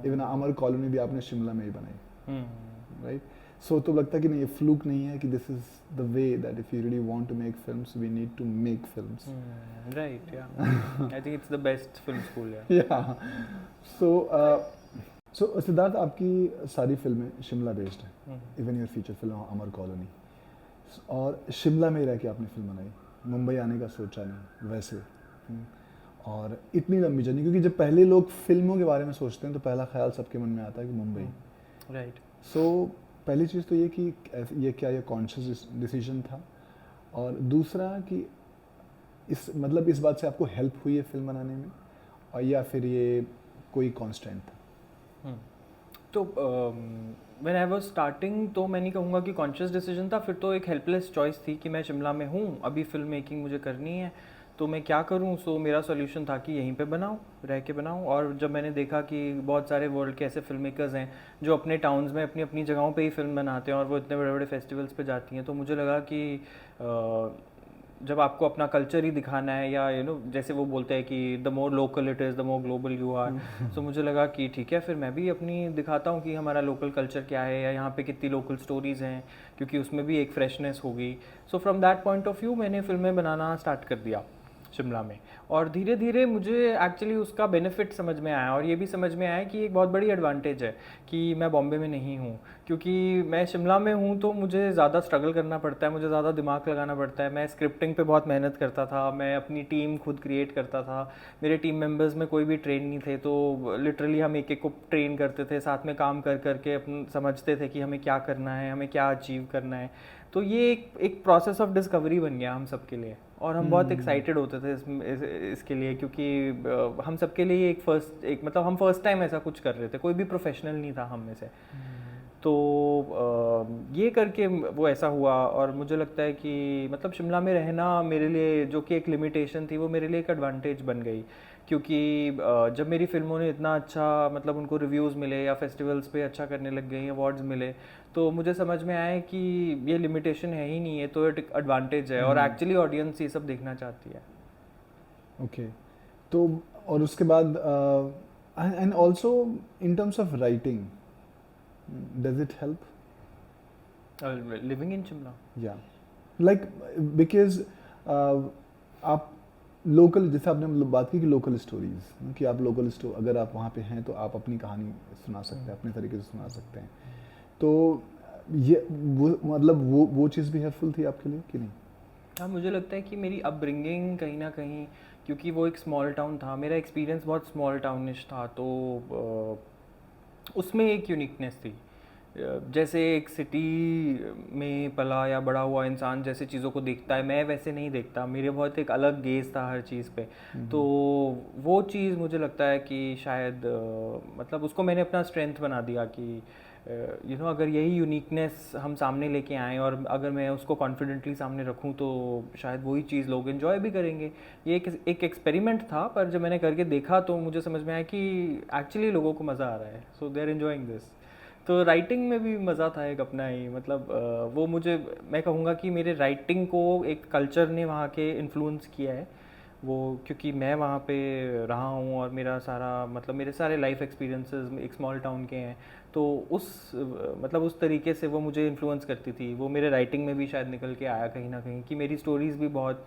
इवन अमर कॉलोनी भी आपने शिमला में ही बनाई, राइट। सो तो लगता है कि नहीं ये फ्लूक नहीं है, कि this is the way that if you really want to make films we need to make films, right. या I think it's the best film school. या सो सिद्धार्थ आपकी सारी फिल्में शिमला बेस्ड है, even your feature film Amar colony, और शिमला में रह के आपने फिल्म बनाई, मुंबई आने का सोचा नहीं वैसे। और इतनी लंबी जर्नी, क्योंकि जब पहले लोग फिल्मों के बारे में सोचते हैं तो पहला ख्याल सबके मन में आता है कि मुंबई, राइट। सो पहली चीज़ तो ये कि ये क्या ये कॉन्शियस डिसीजन था, और दूसरा कि इस बात से आपको हेल्प हुई है फिल्म बनाने में, और या फिर ये कोई कांस्टेंट था? तो व्हेन आई वाज स्टार्टिंग तो मैं नहीं कहूँगा कि कॉन्शियस डिसीजन था, फिर तो एक हेल्पलेस चॉइस थी कि मैं शिमला में हूँ, अभी फिल्म मेकिंग मुझे करनी है तो मैं क्या करूँ। सो मेरा सॉल्यूशन था कि यहीं पे बनाऊँ, रह के बनाऊँ। और जब मैंने देखा कि बहुत सारे वर्ल्ड के ऐसे फिल्म मेकर्स हैं जो अपने टाउन्स में अपनी अपनी जगहों पे ही फिल्म बनाते हैं और वो इतने बड़े बड़े फेस्टिवल्स पे जाती हैं, तो मुझे लगा कि जब आपको अपना कल्चर ही दिखाना है, या जैसे वो बोलते हैं कि the more local it is the more global you are, so मुझे लगा कि ठीक है फिर मैं भी अपनी दिखाता हूँ कि हमारा लोकल कल्चर क्या है, या यहाँ पे कितनी लोकल स्टोरीज़ हैं, क्योंकि उसमें भी एक फ्रेशनेस होगी। So from that point of view मैंने फिल्में बनाना स्टार्ट कर दिया। शिमला में। और धीरे धीरे मुझे एक्चुअली उसका बेनिफिट समझ में आया, और ये भी समझ में आया कि एक बहुत बड़ी एडवांटेज है कि मैं बॉम्बे में नहीं हूँ, क्योंकि मैं शिमला में हूँ तो मुझे ज़्यादा स्ट्रगल करना पड़ता है, मुझे ज़्यादा दिमाग लगाना पड़ता है। मैं स्क्रिप्टिंग पे बहुत मेहनत करता था, मैं अपनी टीम खुद क्रिएट करता था, मेरे टीम मेंबर्स में कोई भी ट्रेन नहीं थे, तो लिटरली हम एक एक को ट्रेन करते थे, साथ में काम कर करके अपन समझते थे कि हमें क्या करना है, हमें क्या अचीव करना है। तो ये एक प्रोसेस ऑफ डिस्कवरी बन गया हम सब के लिए, और हम बहुत एक्साइटेड होते थे इसके लिए, क्योंकि हम सब के लिए एक मतलब हम फर्स्ट टाइम ऐसा कुछ कर रहे थे, कोई भी प्रोफेशनल नहीं था हम में से। तो ये करके वो ऐसा हुआ, और मुझे लगता है कि मतलब शिमला में रहना मेरे लिए, जो कि एक लिमिटेशन थी, वो मेरे लिए एक एडवांटेज बन गई, क्योंकि जब मेरी फिल्मों ने इतना अच्छा मतलब उनको रिव्यूज़ मिले या फेस्टिवल्स पे अच्छा करने लग गई, अवार्ड्स मिले, तो मुझे समझ में आया कि ये लिमिटेशन है ही नहीं है, तो एक एडवांटेज है, और एक्चुअली ऑडियंस ये सब देखना चाहती है। ओके, तो और उसके बाद and also in terms of writing, does it help living in Shimla? या लाइक बिकॉज आप लोकल, जैसे आपने मतलब बात की कि लोकल स्टोरीज, कि आप लोकल अगर आप वहाँ पे हैं तो आप अपनी कहानी सुना सकते हैं, अपने तरीके से सुना सकते हैं, तो ये वो मतलब वो चीज़ भी हेल्पफुल थी आपके लिए कि नहीं? हाँ, मुझे लगता है कि मेरी अपब्रिंगिंग कहीं ना कहीं, क्योंकि वो एक स्मॉल टाउन था, मेरा एक्सपीरियंस बहुत स्मॉल टाउनिश था, तो उसमें एक यूनिकनेस थी। जैसे एक सिटी में पला या बड़ा हुआ इंसान जैसे चीज़ों को देखता है, मैं वैसे नहीं देखता, मेरे बहुत एक अलग गेज था हर चीज़ पे। तो वो चीज़ मुझे लगता है कि शायद मतलब उसको मैंने अपना स्ट्रेंथ बना दिया कि अगर यही यूनिकनेस हम सामने लेके आएँ, और अगर मैं उसको कॉन्फिडेंटली सामने रखूँ, तो शायद वही चीज़ लोग एंजॉय भी करेंगे। ये एक एक्सपेरिमेंट था, पर जब मैंने करके देखा तो मुझे समझ में आया कि एक्चुअली लोगों को मज़ा आ रहा है, सो दे आर एंजॉइंग दिस। तो राइटिंग में भी मज़ा था एक अपना ही, मतलब वो मुझे, मैं कहूँगा कि मेरे राइटिंग को एक कल्चर ने वहाँ के इन्फ्लुएंस किया है वो, क्योंकि मैं वहाँ पे रहा हूँ, और मेरा सारा मतलब मेरे सारे लाइफ एक्सपीरियंसेस एक स्मॉल टाउन के हैं, तो मतलब उस तरीके से वो मुझे इन्फ्लुएंस करती थी। वो मेरे राइटिंग में भी शायद निकल के आया कहीं ना कहीं, कि मेरी स्टोरीज़ भी बहुत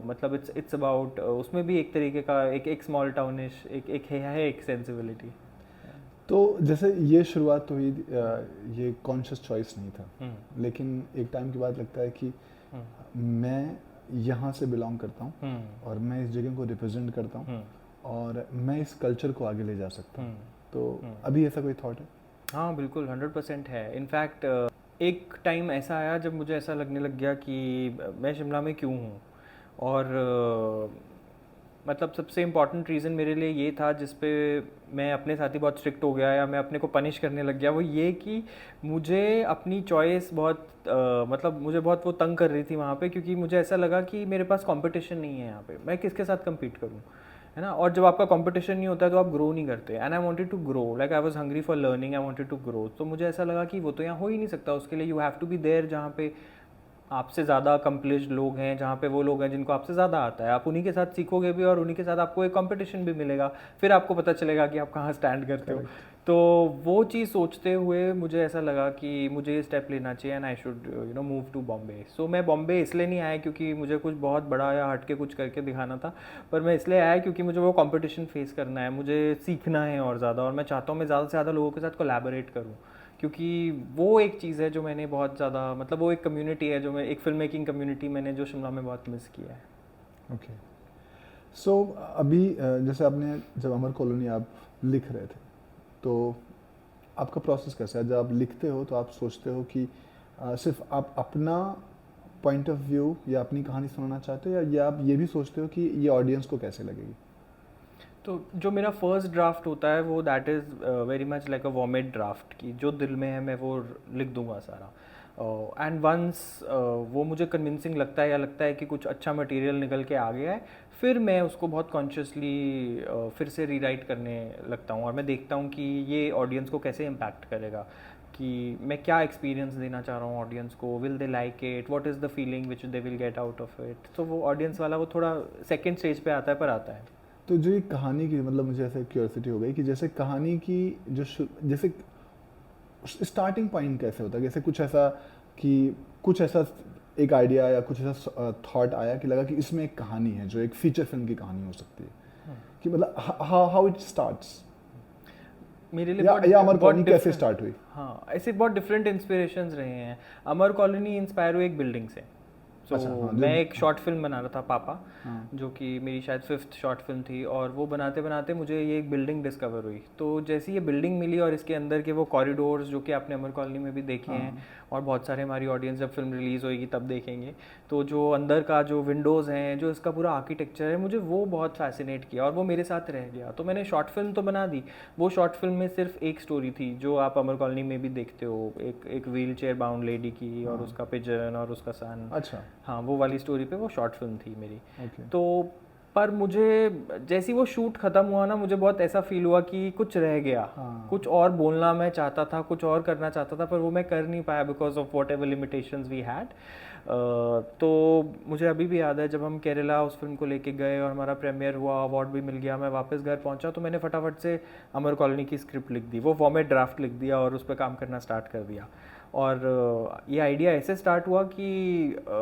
मतलब इट्स अबाउट, उसमें भी एक तरीके का एक स्मॉल टाउनिश एक सेंसिबिलिटी। तो जैसे ये शुरुआत तो हुई, ये कॉन्शियस चॉइस नहीं था, लेकिन एक टाइम के बाद लगता है कि मैं यहाँ से बिलोंग करता हूँ, और मैं इस जगह को रिप्रेजेंट करता हूँ, और मैं इस कल्चर को आगे ले जा सकता हूँ। तो अभी ऐसा कोई थॉट है? हाँ बिल्कुल, 100% है। इनफैक्ट एक टाइम ऐसा आया जब मुझे ऐसा लगने लग गया कि मैं शिमला में क्यों हूँ, और मतलब सबसे इम्पॉर्टेंट रीज़न मेरे लिए ये था, जिस पे मैं अपने साथ ही बहुत स्ट्रिक्ट हो गया, या मैं अपने को पनिश करने लग गया, वो ये कि मुझे अपनी चॉइस बहुत मतलब मुझे बहुत वो तंग कर रही थी वहाँ पे, क्योंकि मुझे ऐसा लगा कि मेरे पास कंपटीशन नहीं है यहाँ पे, मैं किसके साथ compete करूँ, है ना। और जब आपका कंपटीशन नहीं होता है तो आप ग्रो नहीं करते, and I wanted to grow, like I was hungry for learning, I wanted to grow. तो मुझे ऐसा लगा कि वो तो यहाँ हो ही नहीं सकता, उसके लिए you have to be there जहाँ पे आपसे ज़्यादा अकम्पलिश्ड लोग हैं, जहाँ पे वो लोग हैं जिनको आपसे ज़्यादा आता है, आप उन्हीं के साथ सीखोगे भी, और उन्हीं के साथ आपको एक कंपटीशन भी मिलेगा, फिर आपको पता चलेगा कि आप कहाँ स्टैंड करते हो। तो वो चीज़ सोचते हुए मुझे ऐसा लगा कि मुझे ये स्टेप लेना चाहिए, and I should move to Bombay. So मैं बॉम्बे इसलिए नहीं आया क्योंकि मुझे कुछ बहुत बड़ा या हट के कुछ करके दिखाना था, पर मैं इसलिए आया क्योंकि मुझे वो कंपटीशन फेस करना है, मुझे सीखना है और ज़्यादा, और मैं चाहता हूँ मैं ज़्यादा से ज़्यादा लोगों के साथ कोलैबोरेट करूँ, क्योंकि वो एक चीज़ है जो मैंने बहुत ज़्यादा, मतलब वो एक कम्युनिटी है जो मैं, एक फिल्म मेकिंग कम्युनिटी मैंने जो शिमला में बहुत मिस किया है। ओके, सो अभी जैसे आपने जब अमर कॉलोनी आप लिख रहे थे, तो आपका प्रोसेस कैसा है? जब आप लिखते हो तो आप सोचते हो कि सिर्फ आप अपना पॉइंट ऑफ व्यू या अपनी कहानी सुनाना चाहते हो, या आप ये भी सोचते हो कि ये ऑडियंस को कैसे लगेगी? तो जो मेरा फर्स्ट ड्राफ्ट होता है वो that is very much like a vomit draft, की जो दिल में है मैं वो लिख दूंगा सारा, एंड वंस वो मुझे कन्विंसिंग लगता है, या लगता है कि कुछ अच्छा मटेरियल निकल के आ गया है, फिर मैं उसको बहुत कॉन्शियसली फिर से रीराइट करने लगता हूँ, और मैं देखता हूँ कि ये ऑडियंस को कैसे इम्पैक्ट करेगा, कि मैं क्या एक्सपीरियंस देना चाह रहा हूँ ऑडियंस को, will they like it, what is the feeling which they will get out of it. तो वो ऑडियंस वाला वो थोड़ा सेकेंड स्टेज पे आता है, पर आता है। तो जो ये कहानी की, मतलब मुझे ऐसे क्यूरियोसिटी हो गई कि जैसे कहानी की जो जैसे स्टार्टिंग पॉइंट कैसे होता है? जैसे कुछ ऐसा कि कुछ ऐसा एक आइडिया या कुछ ऐसा थॉट आया कि लगा कि इसमें एक कहानी है जो एक फीचर फिल्म की कहानी हो सकती है, कि मतलब हाउ इट स्टार्ट्स, मेरे लिए या अमर बहुत कॉलोनी कैसे different- स्टार्ट हुई? हाँ, ऐसे बहुत डिफरेंट इंस्पिरेशंस रहे हैं। अमर कॉलोनी इंस्पायर हुई एक बिल्डिंग से। सो अच्छा, हाँ, मैं एक शॉर्ट फिल्म बना रहा था पापा, हाँ, जो कि मेरी शायद 5th शॉर्ट फिल्म थी, और वो बनाते बनाते मुझे ये एक बिल्डिंग डिस्कवर हुई। तो जैसे ये बिल्डिंग मिली और इसके अंदर के वो कॉरिडोर्स जो कि आपने अमर कॉलोनी में भी देखे हैं, हाँ, और बहुत सारे हमारी ऑडियंस जब फिल्म रिलीज़ होएगी तब देखेंगे, तो जो अंदर का जो विंडोज़ हैं, जो इसका पूरा आर्किटेक्चर है, मुझे वो बहुत फैसिनेट किया और वो मेरे साथ रह गया। तो मैंने शॉर्ट फिल्म तो बना दी। वो शॉर्ट फिल्म में सिर्फ एक स्टोरी थी जो आप अमर कॉलोनी में भी देखते हो, एक व्हील चेयर बाउंड लेडी की और हाँ। उसका पिजन और उसका सन। अच्छा, हाँ, वो वाली स्टोरी पे वो शॉर्ट फिल्म थी मेरी। ओके, तो पर मुझे जैसे ही वो शूट ख़त्म हुआ ना, मुझे बहुत ऐसा फील हुआ कि कुछ रह गया। हाँ, कुछ और बोलना मैं चाहता था, कुछ और करना चाहता था, पर वो मैं कर नहीं पाया because of whatever limitations we had. तो मुझे अभी भी याद है जब हम केरला उस फिल्म को लेके गए और हमारा प्रीमियर हुआ, अवार्ड भी मिल गया, मैं वापस घर पहुंचा तो मैंने फटाफट से अमर कॉलोनी की स्क्रिप्ट लिख दी, वो फॉर्मेट ड्राफ्ट लिख दिया और उस पर काम करना स्टार्ट कर दिया। और ये आइडिया ऐसे स्टार्ट हुआ कि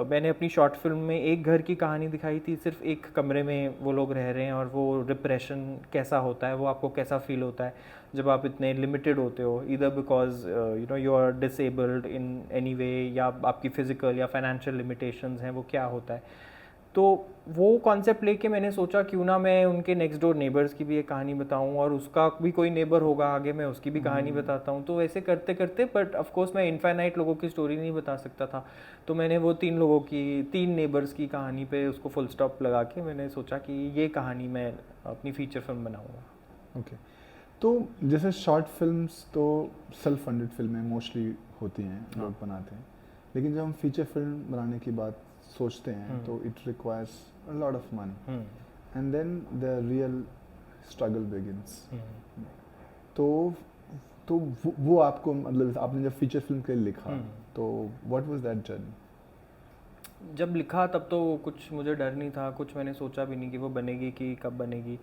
मैंने अपनी शॉर्ट फिल्म में एक घर की कहानी दिखाई थी, सिर्फ एक कमरे में वो लोग रह रहे हैं और वो डिप्रेशन कैसा होता है, वो आपको कैसा फील होता है जब आप इतने लिमिटेड होते हो, इधर because you know you are disabled in any way, या आपकी फिजिकल या फाइनेंशियल लिमिटेशंस हैं, वो क्या होता है। तो वो कॉन्सेप्ट लेके मैंने सोचा क्यों ना मैं उनके नेक्स्ट डोर नेबर्स की भी एक कहानी बताऊं, और उसका भी कोई नेबर होगा आगे, मैं उसकी भी कहानी बताता हूं। तो ऐसे करते करते, बट ऑफ कोर्स मैं इनफाइनाइट लोगों की स्टोरी नहीं बता सकता था, तो मैंने वो 3 लोगों की, 3 नेबर्स की कहानी पे उसको फुल स्टॉप लगा के मैंने सोचा कि ये कहानी मैं अपनी फीचर फिल्म बनाऊंगा। ओके। तो जैसे शॉर्ट फिल्म्स तो सेल्फ फंडेड फिल्में मोस्टली होती हैं, लोग बनाते हैं, लेकिन जब हम फीचर फिल्म बनाने की बात सोचते हैं तो it requires a lot of money, and then the real struggle begins. तो वो आपको, मतलब आपने जब फीचर फिल्म के लिए लिखा तो व्हाट वाज दैट जर्नी? जब लिखा तब तो कुछ मुझे डर नहीं था, कुछ मैंने सोचा भी नहीं कि वो बनेगी कि कब बनेगी।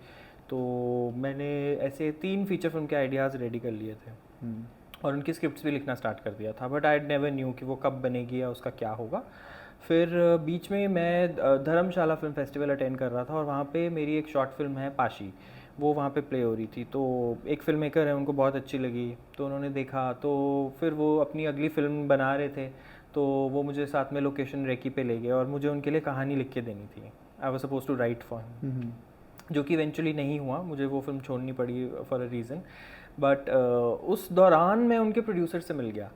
तो मैंने ऐसे 3 फीचर फिल्म के आइडियाज़ रेडी कर लिए थे और उनकी स्क्रिप्ट्स भी लिखना स्टार्ट कर दिया था, बट आई नेवर न्यू कि वो कब बनेगी या उसका क्या होगा। फिर बीच में मैं धर्मशाला फिल्म फेस्टिवल अटेंड कर रहा था और वहाँ पे मेरी एक शॉर्ट फिल्म है पाशी, वो वहाँ पे प्ले हो रही थी। तो एक फिल्म मेकर है, उनको बहुत अच्छी लगी, तो उन्होंने देखा, तो फिर वो अपनी अगली फिल्म बना रहे थे, तो वो मुझे साथ में लोकेशन रेकी पे ले गए और मुझे उनके लिए कहानी लिख के देनी थी। I was suppose to write for him, जो कि इवेंचुअली नहीं हुआ, मुझे वो फिल्म छोड़नी पड़ी फॉर अ रीज़न। बट उस दौरान मैं उनके प्रोड्यूसर से मिल गया,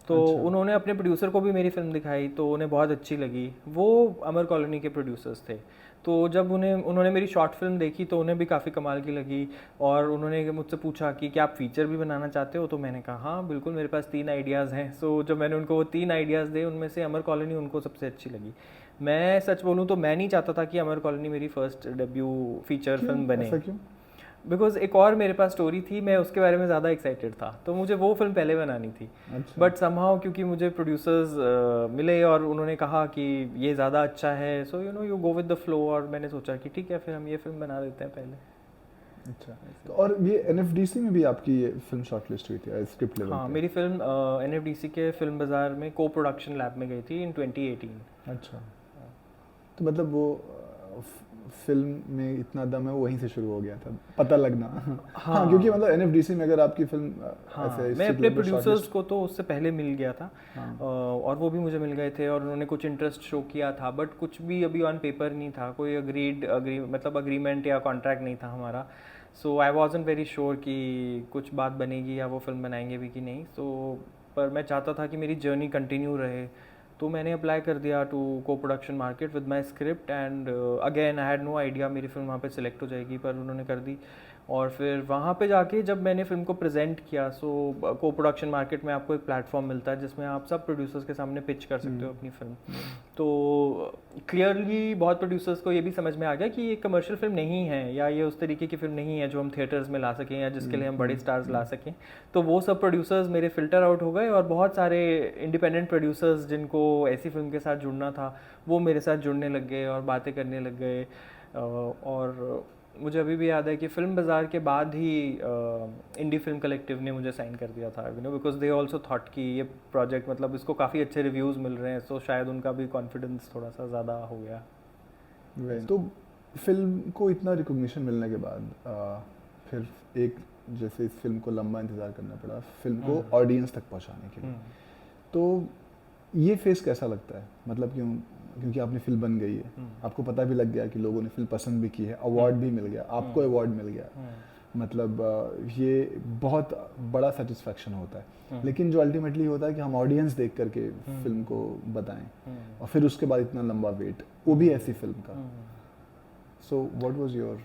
तो उन्होंने अपने प्रोड्यूसर को भी मेरी फिल्म दिखाई, तो उन्हें बहुत अच्छी लगी। वो अमर कॉलोनी के प्रोड्यूसर्स थे, तो जब उन्होंने मेरी शॉर्ट फिल्म देखी तो उन्हें भी काफ़ी कमाल की लगी, और उन्होंने मुझसे पूछा कि क्या आप फीचर भी बनाना चाहते हो। तो मैंने कहा हाँ बिल्कुल, मेरे पास 3 आइडियाज़ हैं। सो जब मैंने उनको वो 3 आइडियाज़ दे, उनमें से अमर कॉलोनी उनको सबसे अच्छी लगी। मैं सच बोलूँ तो मैं नहीं चाहता था कि अमर कॉलोनी मेरी फर्स्ट डेब्यू फीचर फिल्म बने, ऐसा क्यों? बिकॉज एक और मेरे पास स्टोरी थी, मैं उसके बारे में ज़्यादा एक्साइटेड था, तो मुझे वो फिल्म पहले बनानी थी। अच्छा, बट समहाउ क्योंकि मुझे प्रोड्यूसर्स मिले और उन्होंने कहा कि ये ज़्यादा अच्छा है, so you know you go with the flow, और मैंने सोचा कि ठीक है फिर हम ये फिल्म बना देते हैं पहले। अच्छा। तो और ये एनएफडीसी में भी आपकी ये फिल्म शॉर्टलिस्ट हुई थी स्क्रिप्ट लेवल हाँ, पे? मेरी फिल्म NFDC के फिल्म बाज़ार में को प्रोडक्शन लैब में गई थी इन 2018। अच्छा, तो मतलब वो फिल्म में इतना दम है वो वहीं से शुरू हो गया था, पता लगना। हाँ, क्योंकि मतलब एनएफडीसी में अगर आपकी फिल्म हाँ, ऐसे मैं अपने प्रोड्यूसर्स को तो उससे पहले मिल गया था, हाँ, और वो भी मुझे मिल गए थे और उन्होंने कुछ इंटरेस्ट शो किया था, बट कुछ भी अभी ऑन पेपर नहीं था, कोई मतलब अग्रीमेंट या कॉन्ट्रैक्ट नहीं था हमारा। सो आई वॉजंट वेरी श्योर कि कुछ बात बनेगी या वो फिल्म बनाएंगे भी कि नहीं। सो पर मैं चाहता था कि मेरी जर्नी कंटिन्यू रहे, तो मैंने अप्लाई कर दिया to co-production market with my script, and again I had no idea मेरी फिल्म वहाँ पे सिलेक्ट हो जाएगी, पर उन्होंने कर दी। और फिर वहाँ पे जाके जब मैंने फिल्म को प्रेजेंट किया, सो को प्रोडक्शन मार्केट में आपको एक प्लेटफॉर्म मिलता है जिसमें आप सब प्रोड्यूसर्स के सामने पिच कर सकते हो अपनी फिल्म। तो क्लियरली बहुत प्रोड्यूसर्स को ये भी समझ में आ गया कि ये कमर्शियल फिल्म नहीं है, या ये उस तरीके की फिल्म नहीं है जो हम थिएटर्स में ला सकें या जिसके लिए हम बड़े स्टार्स ला सकें। तो वो सब प्रोड्यूसर्स मेरे फिल्टर आउट हो गए, और बहुत सारे इंडिपेंडेंट प्रोड्यूसर्स जिनको ऐसी फिल्म के साथ जुड़ना था वो मेरे साथ जुड़ने लग गए और बातें करने लग गए। और मुझे अभी भी याद है कि फिल्म बाज़ार के बाद ही इंडी फिल्म कलेक्टिव ने मुझे साइन कर दिया था, बिकॉज दे ऑल्सो थॉट कि ये प्रोजेक्ट मतलब इसको काफ़ी अच्छे रिव्यूज़ मिल रहे हैं, तो शायद उनका भी कॉन्फिडेंस थोड़ा सा ज़्यादा हो गया। तो फिल्म को इतना रिकॉग्निशन मिलने के बाद फिर एक जैसे इस फिल्म को लंबा इंतज़ार करना पड़ा फिल्म को ऑडियंस तक पहुंचाने के लिए, तो ये फेस कैसा लगता है? मतलब क्योंकि आपने फिल्म बन गई है, आपको पता भी लग गया कि लोगों ने फिल्म पसंद भी की है, अवार्ड भी मिल गया, आपको अवार्ड मिल गया, मतलब ये बहुत बड़ा सेटिस्फैक्शन होता है। लेकिन जो अल्टीमेटली होता है कि हम ऑडियंस देख करके फिल्म को बताएं, और फिर उसके बाद इतना लंबा वेट, वो भी ऐसी फिल्म का। So what was your?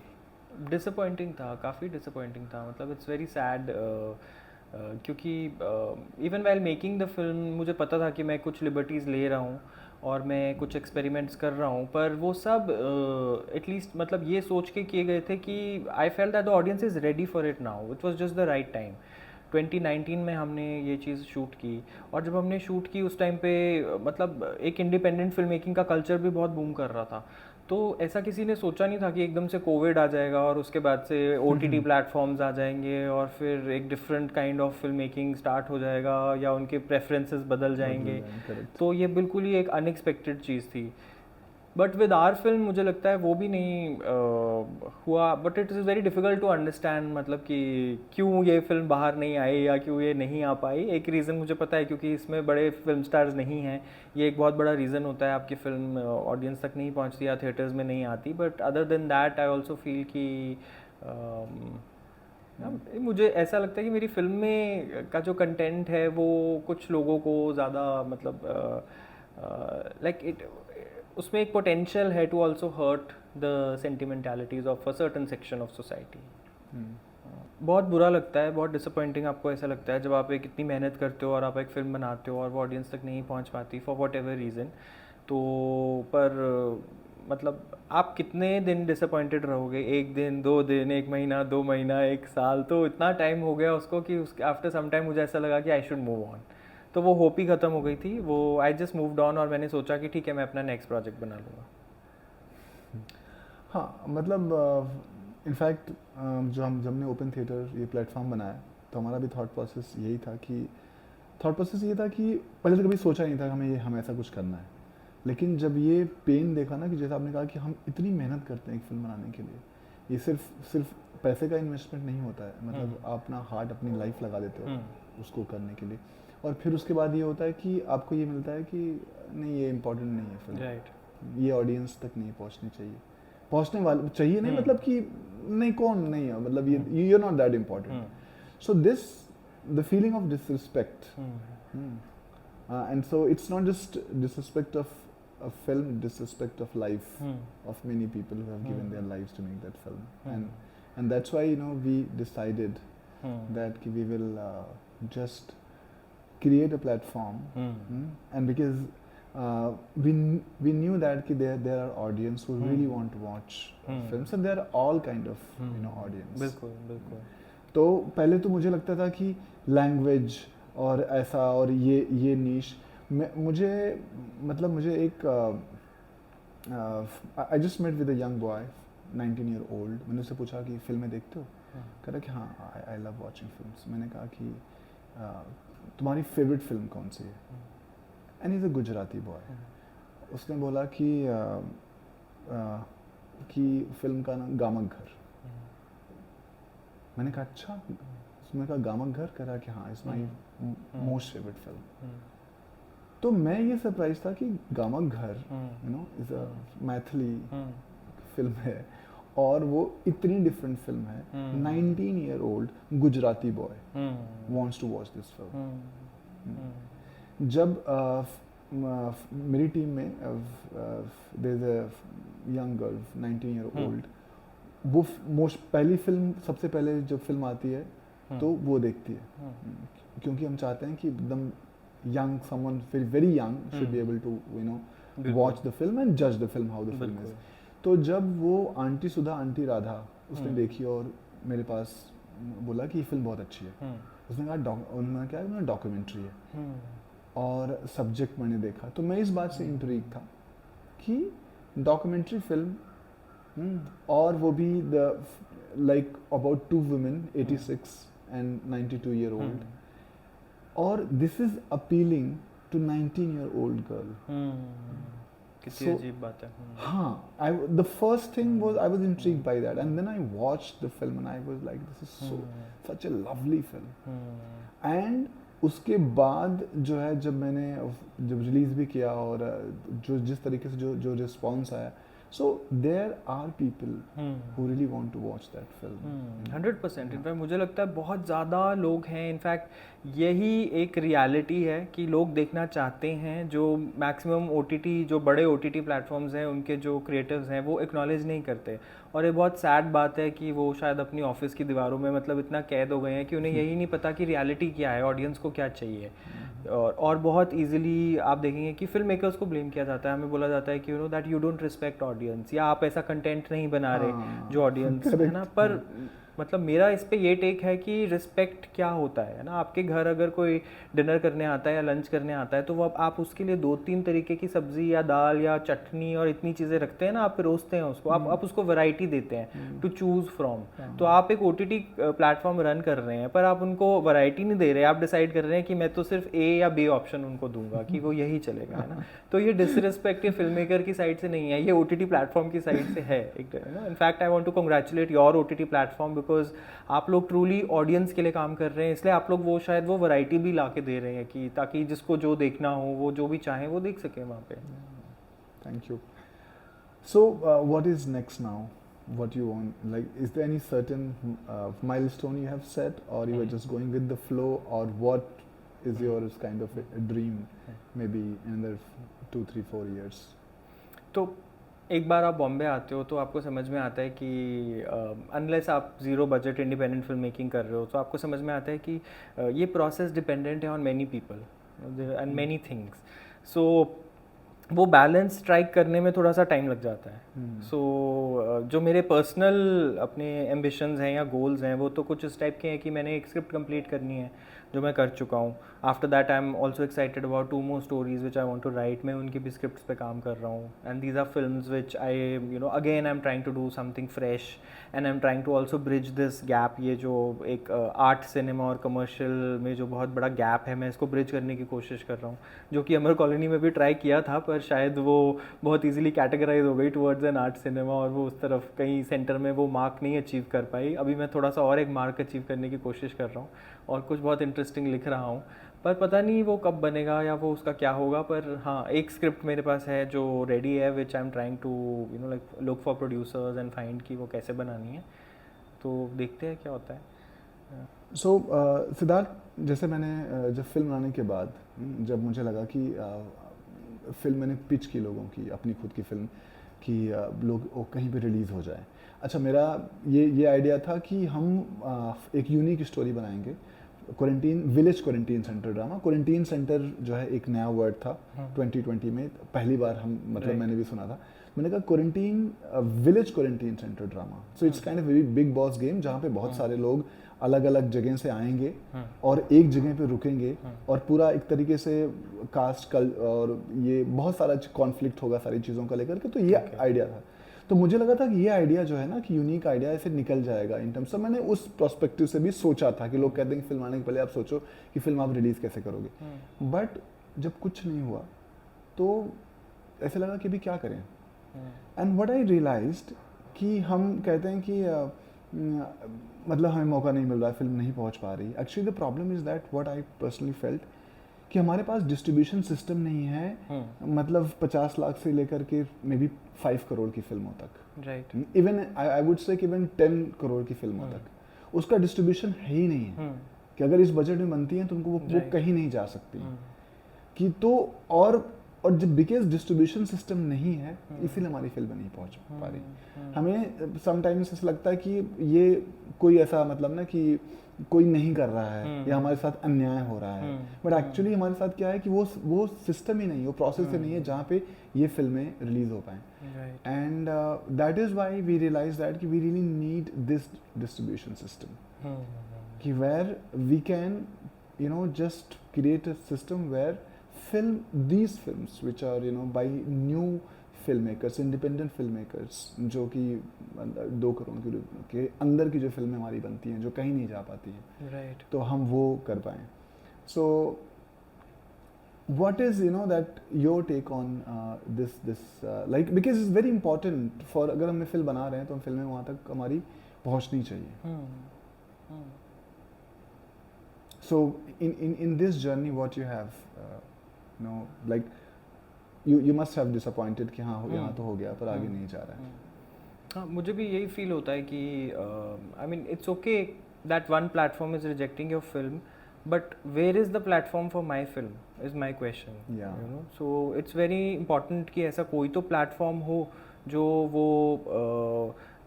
Disappointing था, काफ़ी डिसअपॉइंटिंग था, मतलब इट्स वेरी सैड, क्योंकि even while making the film मुझे पता था कि मैं कुछ लिबर्टीज़ ले रहा हूँ और मैं कुछ एक्सपेरिमेंट्स कर रहा हूँ, पर वो सब एटलीस्ट मतलब ये सोच के किए गए थे कि I felt that the audience is ready for it now, it was just the right time. 2019 में हमने ये चीज़ शूट की, और जब हमने शूट की उस टाइम पे मतलब एक इंडिपेंडेंट फिल्म मेकिंग का कल्चर भी बहुत बूम कर रहा था, तो ऐसा किसी ने सोचा नहीं था कि एकदम से कोविड आ जाएगा और उसके बाद से OTT प्लेटफॉर्म्स आ जाएंगे और फिर एक different kind of film making start हो जाएगा या उनके प्रेफरेंसेस बदल जाएंगे। तो ये बिल्कुल ही एक अनएक्सपेक्टेड चीज़ थी। बट विद आर फिल्म मुझे लगता है वो भी नहीं हुआ, but it is very difficult to understand, मतलब कि क्यों ये फिल्म बाहर नहीं आई या क्यों ये नहीं आ पाई। एक रीज़न मुझे पता है, क्योंकि इसमें बड़े फिल्म स्टार्स नहीं हैं, ये एक बहुत बड़ा रीज़न होता है, आपकी फिल्म ऑडियंस तक नहीं पहुंचती या थिएटर्स में नहीं आती। But other than that I also feel कि मुझे ऐसा लगता है कि मेरी फिल्म में का जो कंटेंट है वो कुछ लोगों को ज़्यादा मतलब लाइक इट, उसमें एक पोटेंशियल है to also hurt the sentimentalities of a certain section of society. बहुत बुरा लगता है, बहुत डिसअपॉइंटिंग आपको ऐसा लगता है जब आप एक इतनी मेहनत करते हो और आप एक फिल्म बनाते हो और वो ऑडियंस तक नहीं पहुंच पाती फॉर वॉट एवर रीज़न। तो पर मतलब आप कितने दिन डिसअपॉइंटेड रहोगे? एक दिन, 2 दिन, 1 महीना, 2 महीना, 1 साल, तो इतना टाइम हो गया उसको कि उसके आफ्टर सम टाइम मुझे ऐसा लगा कि आई शुड मूव ऑन। तो वो होप ही ख़त्म हो गई थी, वो आई जस्ट मूव्ड ऑन, और मैंने सोचा कि ठीक है मैं अपना नेक्स्ट प्रोजेक्ट बना लूँगा। हाँ, मतलब इनफैक्ट जो हमने ओपन थिएटर ये प्लेटफॉर्म बनाया, तो हमारा भी थॉट प्रोसेस यही था कि पहले तो कभी सोचा नहीं था कि हमें ऐसा कुछ करना है, लेकिन जब ये पेन देखा ना, कि जैसा आपने कहा कि हम इतनी मेहनत करते हैं एक फिल्म बनाने के लिए, ये सिर्फ पैसे का इन्वेस्टमेंट नहीं होता है, मतलब आप अपना हार्ट, अपनी लाइफ लगा देते हो उसको करने के लिए, और फिर उसके बाद ये होता है कि आपको ये मिलता है कि नहीं, ये इम्पोर्टेंट नहीं है फिल्म, राइट, ये ऑडियंस तक नहीं पहुंचनी चाहिए, पहुंचने वाले चाहिए नहीं, मतलब कि नहीं, कौन नहीं है, मतलब ये you are not that important. So this the feeling of disrespect, and so it's not just disrespect of a film, disrespect of life of many people who have given their lives to make that film, and that's why we decided that we will just create a platform, and because we knew that there are audience who really want to watch films, and there are all kind of audience. बिल्कुल बिल्कुल। तो पहले तो मुझे लगता था कि language और ऐसा और ये नीश, मुझे एक I just met with a young boy 19 year old, मैंने उससे पूछा कि फिल्में देखते हो? कह रहा कि हाँ, आई लव वॉचिंग फिल्म्स। मैंने कहा कि तुम्हारी फेवरेट फिल्म कौन सी है? And is a Gujarati boy. उसने बोला कि फिल्म का नाम गामक घर। मैंने कहा अच्छा, उसने कहा गामक घर, कह रहा कि हाँ, it's my most favourite film. तो मैं ये सरप्राइज था कि गामक घर इज अ मैथिली फिल्म है, और वो इतनी डिफरेंट फिल्म है। 19 year old Gujarati boy wants to watch this film. जब मेरी टीम में there is a young girl 19 year old, वो पहली फिल्म, सबसे पहले जब फिल्म आती है तो वो देखती है, क्योंकि हम चाहते हैं कि एकदम young, someone very young should be able to watch the film and जज the film how the film is. तो जब वो आंटी सुधा, आंटी राधा उसने देखी और मेरे पास बोला कि ये फिल्म बहुत अच्छी है, उसने कहा, उन्होंने क्या, डॉक्यूमेंट्री है, और सब्जेक्ट मैंने देखा, तो मैं इस बात से इंट्रीग था कि डॉक्यूमेंट्री फिल्म और वो भी the like about two women 86 and 92 year old, और this is appealing to 19 year old girl. कितनी अजीब बात है. हाँ, the first thing was I was intrigued by that, and then I watched the film and I was like, this is such a lovely film. And उसके बाद जो है जब रिलीज भी किया और जो जिस तरीके से जो रिस्पॉन्स आया, so there are people who really want to watch that film. 100%. In fact मुझे लगता है बहुत ज़्यादा लोग हैं, इनफैक्ट यही एक रियलिटी है कि लोग देखना चाहते हैं. जो मैक्सिमम OTT, जो बड़े OTT प्लेटफॉर्म्स हैं, उनके जो क्रिएटिव्स हैं वो एक्नॉलेज नहीं करते. और ये बहुत सैड बात है कि वो शायद अपनी ऑफिस की दीवारों में मतलब इतना कैद हो गए हैं कि उन्हें यही नहीं पता कि रियलिटी क्या है, ऑडियंस को क्या चाहिए. और बहुत इजीली आप देखेंगे कि फिल्म मेकर्स को ब्लेम किया जाता है. हमें बोला जाता है कि that you don't respect audience, या आप ऐसा कंटेंट नहीं बना रहे जो ऑडियंस है ना. पर मतलब मेरा इस पे ये टेक है कि रिस्पेक्ट क्या होता है ना. आपके घर अगर कोई डिनर करने आता है या लंच करने आता है तो वो आप उसके लिए 2-3 तरीके की सब्जी या दाल या चटनी और इतनी चीज़ें रखते हैं ना, आप रोस्ते हैं उसको, आप उसको वैरायटी देते हैं टू चूज़ फ्रॉम. तो आप एक OTT प्लेटफॉर्म रन कर रहे हैं पर आप उनको वैरायटी नहीं दे रहे. आप डिसाइड कर रहे हैं कि मैं तो सिर्फ A या B ऑप्शन उनको दूंगा कि वो यही चलेगा, है ना. तो ये डिसरिस्पेक्ट ये फिल्म मेकर की साइड से नहीं है, ये OTT प्लेटफॉर्म की साइड से है. In fact I want to congratulate your OTT platform, because आप लोग ट्रूली ऑडियंस के लिए काम कर रहे हैं. इसलिए आप लोग वो शायद वो वैरायटी भी ला के दे रहे हैं कि ताकि जिसको जो देखना हो वो जो भी चाहे वो देख सके वहाँ पे. Thank you. So what is next now? What you want? Like, is there any certain milestone you have set, or you are just going with the flow, or what is your kind of a dream, maybe in another 2, 3, 4 years? तो एक बार आप बॉम्बे आते हो तो आपको समझ में आता है कि अनलेस आप zero budget independent film making कर रहे हो तो आपको समझ में आता है कि ये प्रोसेस डिपेंडेंट है on many people and many things. So वो बैलेंस स्ट्राइक करने में थोड़ा सा टाइम लग जाता है. सो जो मेरे पर्सनल अपने एम्बिशंस हैं या गोल्स हैं वो तो कुछ इस टाइप के हैं कि मैंने एक स्क्रिप्ट कंप्लीट करनी है जो मैं कर चुका हूँ. After that I am also excited about 2 more stories which I want to write. मैं उनकी भी स्क्रिप्ट्स पे काम कर रहा हूँ and these are films which I again I am trying to do something fresh and I am trying to also bridge this gap. ये जो एक आर्ट सिनेमा और कमर्शियल में जो बहुत बड़ा गैप है मैं इसको ब्रिज करने की कोशिश कर रहा हूँ, जो कि अमर कॉलोनी में भी ट्राई किया था पर शायद वो बहुत ईजिली कैटेगराइज हो गई टुवर्ड्स एन आर्ट सिनेमा और वो उस तरफ कहीं सेंटर में वो मार्क नहीं अचीव कर पाई. अभी मैं थोड़ा सा और एक मार्क अचीव करने की कोशिश कर रहा हूँ और कुछ बहुत इंटरेस्टिंग लिख रहा हूँ, पर पता नहीं वो कब बनेगा या वो उसका क्या होगा. पर हाँ, एक स्क्रिप्ट मेरे पास है जो रेडी है which I am trying to like look for producers and find कि वो कैसे बनानी है. तो देखते हैं क्या होता है. सो सिद्धार्थ, जैसे मैंने जब फिल्म आने के बाद जब मुझे लगा कि फिल्म मैंने पिच की लोगों की अपनी खुद की फिल्म कि लोग कहीं पे रिलीज़ हो जाए. अच्छा, मेरा ये आइडिया था कि हम एक यूनिक स्टोरी बनाएंगे. Village quarantine centre drama. Quarantine centre जो है एक नया वर्ड था 2020 में, पहली बार हम मतलब मैंने भी सुना था. मैंने कहा quarantine, village quarantine centre drama. So it's kind of very big boss game जहाँ पे बहुत सारे लोग अलग अलग जगह से आएंगे और एक जगह पे रुकेंगे और पूरा एक तरीके से कास्ट कल और ये बहुत सारा कॉन्फ्लिक्ट होगा सारी चीज़ों का लेकर के. तो ये आइडिया था. तो मुझे लगा था कि ये आइडिया जो है ना कि यूनिक आइडिया ऐसे निकल जाएगा इन टर्म्स ऑफ. मैंने उस प्रोस्पेक्टिव से भी सोचा था कि लोग कहते हैं कि फिल्म आने के पहले आप सोचो कि फिल्म आप रिलीज़ कैसे करोगे. बट जब कुछ नहीं हुआ तो ऐसे लगा कि अभी क्या करें. एंड व्हाट आई रियलाइज्ड कि हम कहते हैं कि मतलब हमें मौका नहीं मिल रहा है, फिल्म नहीं पहुंच पा रही. Actually the problem is that what I personally felt कि हमारे पास डिस्ट्रीब्यूशन सिस्टम नहीं है. मतलब 50 लाख से लेकर के मे बी 5 करोड़ की फिल्मों तक, right. Even I would say even 10 crore की फिल्मों तक उसका डिस्ट्रीब्यूशन है ही नहीं है. कि अगर इस बजट में बनती है तो उनको वो कहीं नहीं जा सकती. कि तो और जब बिकॉज डिस्ट्रीब्यूशन सिस्टम नहीं है इसीलिए हमारी फिल्म नहीं पहुंच पा रही. हमें समटाइम्स ऐसा लगता है कि ये कोई ऐसा मतलब ना कि कोई नहीं कर रहा है या हमारे साथ अन्याय हो रहा है. बट एक्चुअली हमारे साथ क्या है कि वो सिस्टम ही नहीं है, वो प्रोसेस ही नहीं है जहाँ पे ये फिल्में रिलीज हो पाएँ. And that is why we realise that कि we really need this distribution system कि where we can just create a system where these films which are by new film makers, independent film makers, जो कि 2 करोड़ के अंदर की जो फिल्में हमारी बनती हैं जो कहीं नहीं जा पाती हैं, राइट। तो हम वो कर पाएँ. सो what is that your take on this like, because it's very important for, अगर हम फिल्म बना रहे हैं तो हम फिल्में वहाँ तक हमारी पहुँचनी चाहिए. So in this journey what you have like you must have disappointed कि हाँ यहाँ तो हो गया पर आगे नहीं जा रहा है. हाँ, मुझे भी यही फील होता है कि I mean it's okay that one platform is rejecting your film, but where is the platform for my film is my question. You know, so it's very important कि ऐसा कोई तो प्लेटफॉर्म हो जो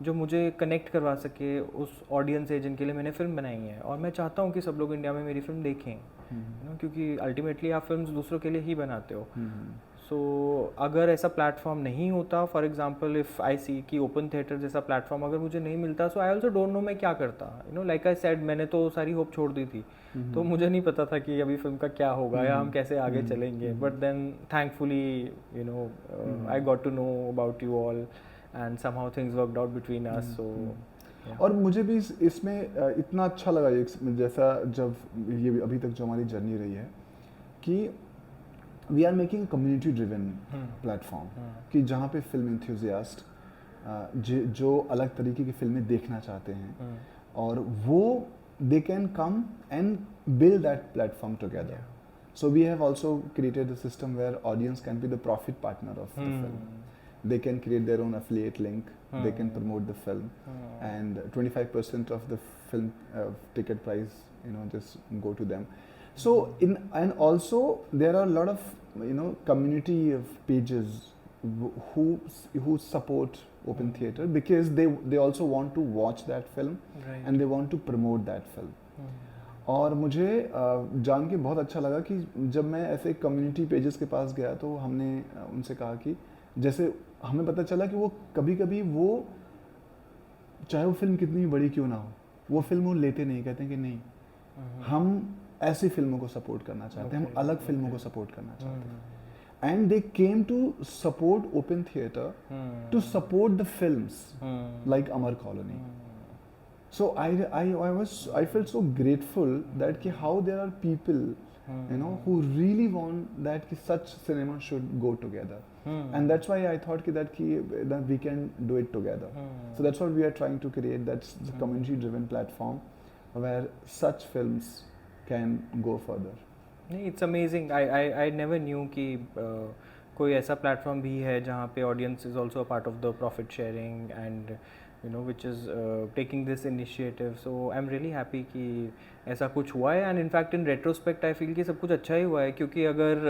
जो मुझे कनेक्ट करवा सके उस ऑडियंस से जिनके लिए मैंने फ़िल्म बनाई है. और मैं चाहता हूँ कि सब लोग इंडिया में मेरी फ़िल्म देखें, यू नो, क्योंकि अल्टीमेटली आप फिल्म्स दूसरों के लिए ही बनाते हो. सो अगर ऐसा प्लेटफॉर्म नहीं होता, फॉर एग्जांपल इफ़ आई सी कि ओपन थिएटर जैसा प्लेटफॉर्म अगर मुझे नहीं मिलता, सो आई ऑल्सो डोंट नो मैं क्या करता. You know, like I said, मैंने तो सारी होप छोड़ दी थी. तो मुझे नहीं पता था कि अभी फिल्म का क्या होगा या हम कैसे आगे चलेंगे. But then thankfully you know I got to know about you all and somehow things worked out between us. So yeah. और मुझे भी इसमें इतना अच्छा लगा जैसा जब ये अभी तक जो हमारी जर्नी रही है कि we are making community driven platform, कि जहाँ पे फिल्म इंथुजियास्ट जो अलग तरीके की फिल्में देखना चाहते हैं और वो they can come and build that platform together. So we have also created a system where audience can be the profit partner of the film. They can create their own affiliate link, they can promote the film, and 25% of the film ticket price, just go to them. So and also there are a lot of community of pages who support open theatre because they also want to watch that film, right. and they want to promote that film. और मुझे जान के बहुत अच्छा लगा कि जब मैं ऐसे कम्युनिटी पेजेस के पास गया तो हमने उनसे कहा कि जैसे हमें पता चला कि वो कभी कभी वो चाहे वो फिल्म कितनी बड़ी क्यों ना हो, वो फिल्म वो लेते नहीं, कहते हैं कि नहीं, हम ऐसी फिल्मों को सपोर्ट करना चाहते हैं, हम अलग फिल्मों को सपोर्ट करना चाहते हैं. And they came to support open theatre, to support the films like Amar colony. So I felt so grateful that कि how there are people who really want that कि such cinema should go together, and that's why I thought that we can do it together. So that's what we are trying to create. That's the community driven platform where such films can go further. It's amazing. I never knew कि कोई ऐसा platform भी है जहाँ पे audience is also a part of the profit sharing and which is taking this initiative. So I'm really happy कि ऐसा कुछ हुआ है. And in fact in retrospect I feel कि सब कुछ अच्छा ही हुआ है, क्योंकि अगर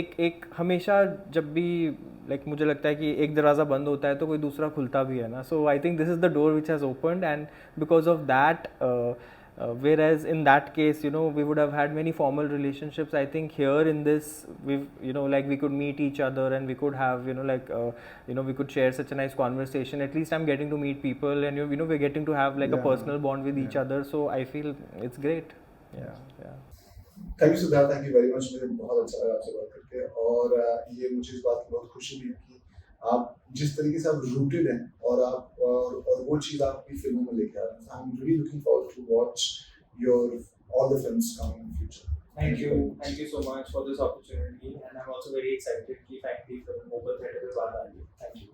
एक हमेशा जब भी मुझे लगता है कि एक दरवाज़ा बंद होता है तो कोई दूसरा खुलता भी है ना. So I think this is the door which has opened, and because of that whereas in that case we would have had many formal relationships. I think here in this we could meet each other and we could have we could share such a nice conversation. At least I'm getting to meet people, and we're getting to have a personal bond with each other. So I feel it's great. Thank you Siddharth, thank you very much. मुझे बहुत अच्छा लगा आपसे बात करके, और ये मुझे इस बात की बहुत खुशी भी है कि आप जिस तरीके से आप रूटेड हैं और आप और वो चीज़ आप अपनी फिल्मों में लेके आ रहे हैं. I'm really looking forward to watch all the films coming in the future. Thank you so much for this opportunity, and I'm also very excited कि finally film open theatre पे बात आ रही है. Thank you.